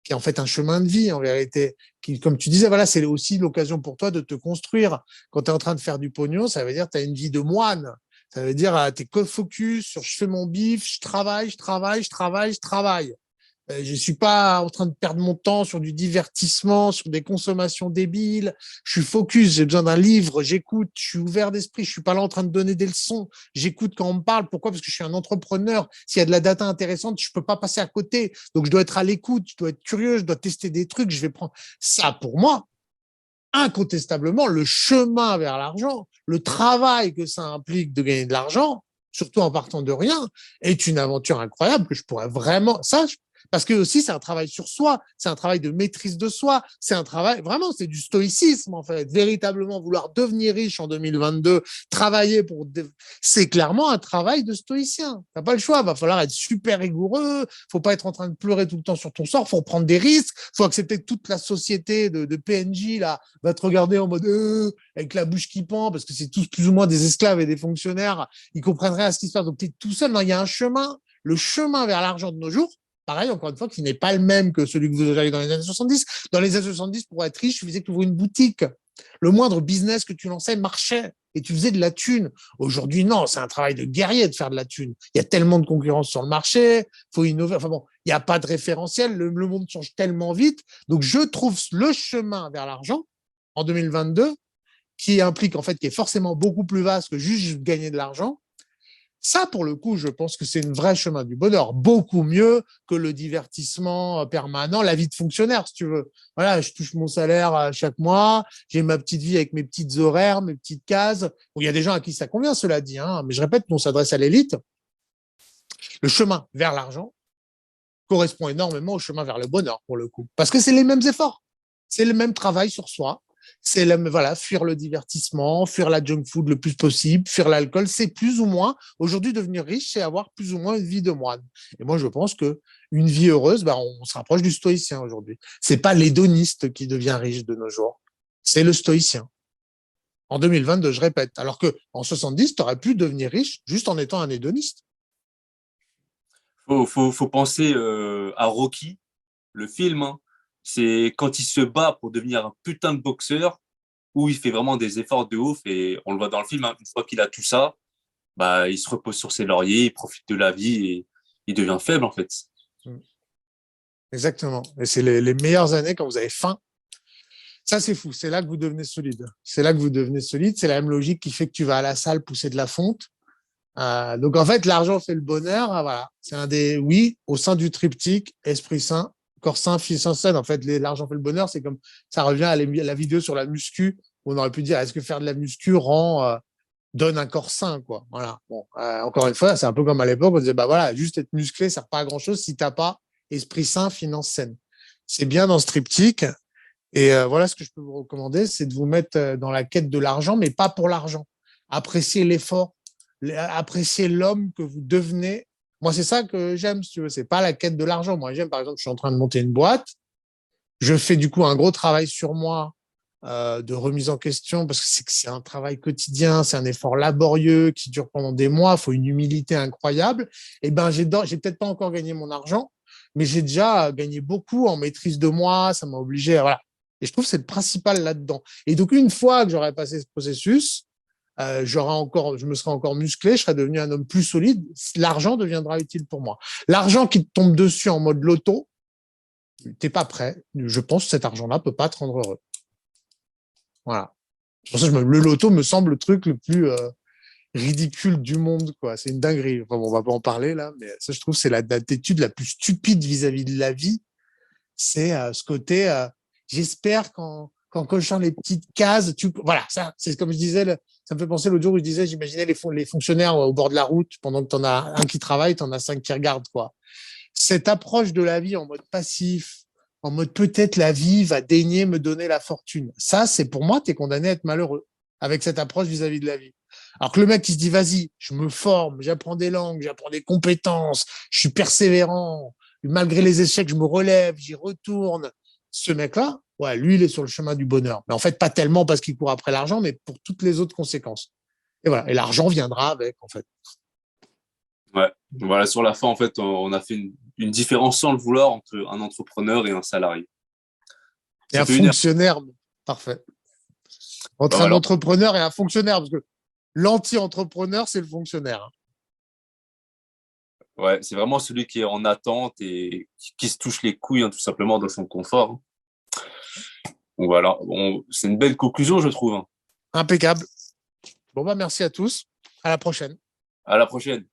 qui est en fait un chemin de vie en vérité, qui, comme tu disais, voilà, c'est aussi l'occasion pour toi de te construire. Quand tu es en train de faire du pognon, ça veut dire que tu as une vie de moine. Ça veut dire, tu es que focus sur je fais mon bif, je travaille, je travaille, je travaille, je travaille. Je suis pas en train de perdre mon temps sur du divertissement, sur des consommations débiles. Je suis focus, j'ai besoin d'un livre, j'écoute, je suis ouvert d'esprit, je suis pas là en train de donner des leçons. J'écoute quand on me parle. Pourquoi? Parce que je suis un entrepreneur. S'il y a de la data intéressante, je peux pas passer à côté. Donc, je dois être à l'écoute, je dois être curieux, je dois tester des trucs. Je vais prendre ça pour moi. Incontestablement, le chemin vers l'argent, le travail que ça implique de gagner de l'argent, surtout en partant de rien, est une aventure incroyable que je pourrais vraiment, parce que aussi c'est un travail sur soi, c'est un travail de maîtrise de soi, c'est un travail, vraiment, c'est du stoïcisme en fait, véritablement vouloir devenir riche en 2022, travailler c'est clairement un travail de stoïcien. T'as pas le choix, va falloir être super rigoureux, faut pas être en train de pleurer tout le temps sur ton sort, faut prendre des risques, faut accepter que toute la société de PNJ là va te regarder en mode avec la bouche qui pend, parce que c'est tous plus ou moins des esclaves et des fonctionnaires, ils comprennent rien à ce qui se passe, donc tu es tout seul. Non, il y a un chemin, le chemin vers l'argent de nos jours, pareil, encore une fois, qui n'est pas le même que celui que vous avez dans les années 70. Dans les années 70, pour être riche, il suffisait que tu ouvres une boutique. Le moindre business que tu lançais marchait et tu faisais de la thune. Aujourd'hui, non, c'est un travail de guerrier de faire de la thune. Il y a tellement de concurrence sur le marché, il faut innover. Enfin bon, il n'y a pas de référentiel, le monde change tellement vite. Donc, je trouve le chemin vers l'argent en 2022 qui implique, en fait, qui est forcément beaucoup plus vaste que juste gagner de l'argent. Ça, pour le coup, je pense que c'est une vraie chemin du bonheur, beaucoup mieux que le divertissement permanent, la vie de fonctionnaire, si tu veux. Voilà, je touche mon salaire chaque mois, j'ai ma petite vie avec mes petites horaires, mes petites cases. Bon, il y a des gens à qui ça convient, cela dit, hein, mais je répète, on s'adresse à l'élite. Le chemin vers l'argent correspond énormément au chemin vers le bonheur, pour le coup, parce que c'est les mêmes efforts, c'est le même travail sur soi. C'est voilà, fuir le divertissement, fuir la junk food le plus possible, fuir l'alcool, c'est plus ou moins, aujourd'hui, devenir riche, c'est avoir plus ou moins une vie de moine. Et moi, je pense que une vie heureuse, on se rapproche du stoïcien aujourd'hui. C'est pas l'hédoniste qui devient riche de nos jours, c'est le stoïcien. En 2022, je répète, alors que en 70, tu aurais pu devenir riche juste en étant un hédoniste. Faut penser à Rocky, le film, hein. C'est quand il se bat pour devenir un putain de boxeur, où il fait vraiment des efforts de ouf, et on le voit dans le film, hein. Une fois qu'il a tout ça, bah, il se repose sur ses lauriers, il profite de la vie et il devient faible, en fait. Exactement. Et c'est les meilleures années quand vous avez faim. Ça, c'est fou. C'est là que vous devenez solide. C'est là que vous devenez solide. C'est la même logique qui fait que tu vas à la salle pousser de la fonte. Donc, en fait, l'argent fait le bonheur. Voilà. C'est un des, oui, au sein du triptyque, esprit sain, corps sain, fils sain. En fait, l'argent fait le bonheur. C'est comme, ça revient à la vidéo sur la muscu. Où on aurait pu dire, est-ce que faire de la muscu donne un corps sain, quoi. Voilà. Bon, encore une fois, c'est un peu comme à l'époque, on disait, bah voilà, juste être musclé, ça sert pas à grand chose si t'as pas esprit sain, finance saine. C'est bien dans ce triptyque. Et voilà ce que je peux vous recommander, c'est de vous mettre dans la quête de l'argent, mais pas pour l'argent. Apprécier l'effort, apprécier l'homme que vous devenez. Moi, c'est ça que j'aime, si tu veux. C'est pas la quête de l'argent. Moi, j'aime, par exemple, je suis en train de monter une boîte. Je fais du coup un gros travail sur moi de remise en question parce que c'est un travail quotidien, c'est un effort laborieux qui dure pendant des mois. Il faut une humilité incroyable. Et ben, j'ai peut-être pas encore gagné mon argent, mais j'ai déjà gagné beaucoup en maîtrise de moi. Ça m'a obligé, voilà. Et je trouve que c'est le principal là-dedans. Et donc, une fois que j'aurais passé ce processus, je me serais encore musclé, je serais devenu un homme plus solide. L'argent deviendra utile pour moi. L'argent qui te tombe dessus en mode loto, t'es pas prêt. Je pense que cet argent-là peut pas te rendre heureux. Voilà. C'est pour ça que le loto me semble le truc le plus ridicule du monde, quoi. C'est une dinguerie. Enfin, bon, on va pas en parler là, mais ça, je trouve, c'est l'attitude la plus stupide vis-à-vis de la vie. C'est ce côté. J'espère qu'en cochant les petites cases, voilà, ça, c'est comme je disais. Ça me fait penser l'autre jour où je disais, j'imaginais les fonctionnaires au bord de la route pendant que t'en as un qui travaille, t'en as 5 qui regardent, quoi. Cette approche de la vie en mode passif, en mode peut-être la vie va daigner me donner la fortune. Ça, c'est pour moi, t'es condamné à être malheureux avec cette approche vis-à-vis de la vie. Alors que le mec qui se dit, vas-y, je me forme, j'apprends des langues, j'apprends des compétences, je suis persévérant, malgré les échecs, je me relève, j'y retourne. Ce mec-là, ouais, lui, il est sur le chemin du bonheur. Mais en fait, pas tellement parce qu'il court après l'argent, mais pour toutes les autres conséquences. Et voilà. Et l'argent viendra avec, en fait. Ouais. Voilà, sur la fin, en fait, on a fait une différence sans le vouloir entre un entrepreneur et un salarié. Et Ça un fait une heure. fonctionnaire, parfait. Bah Entre un voilà. entrepreneur et un fonctionnaire, parce que l'anti-entrepreneur, c'est le fonctionnaire. Ouais, c'est vraiment celui qui est en attente et qui se touche les couilles, hein, tout simplement, dans son confort, hein. Donc voilà, c'est une belle conclusion, je trouve, hein. Impeccable. Bon, bah, merci à tous. À la prochaine. À la prochaine.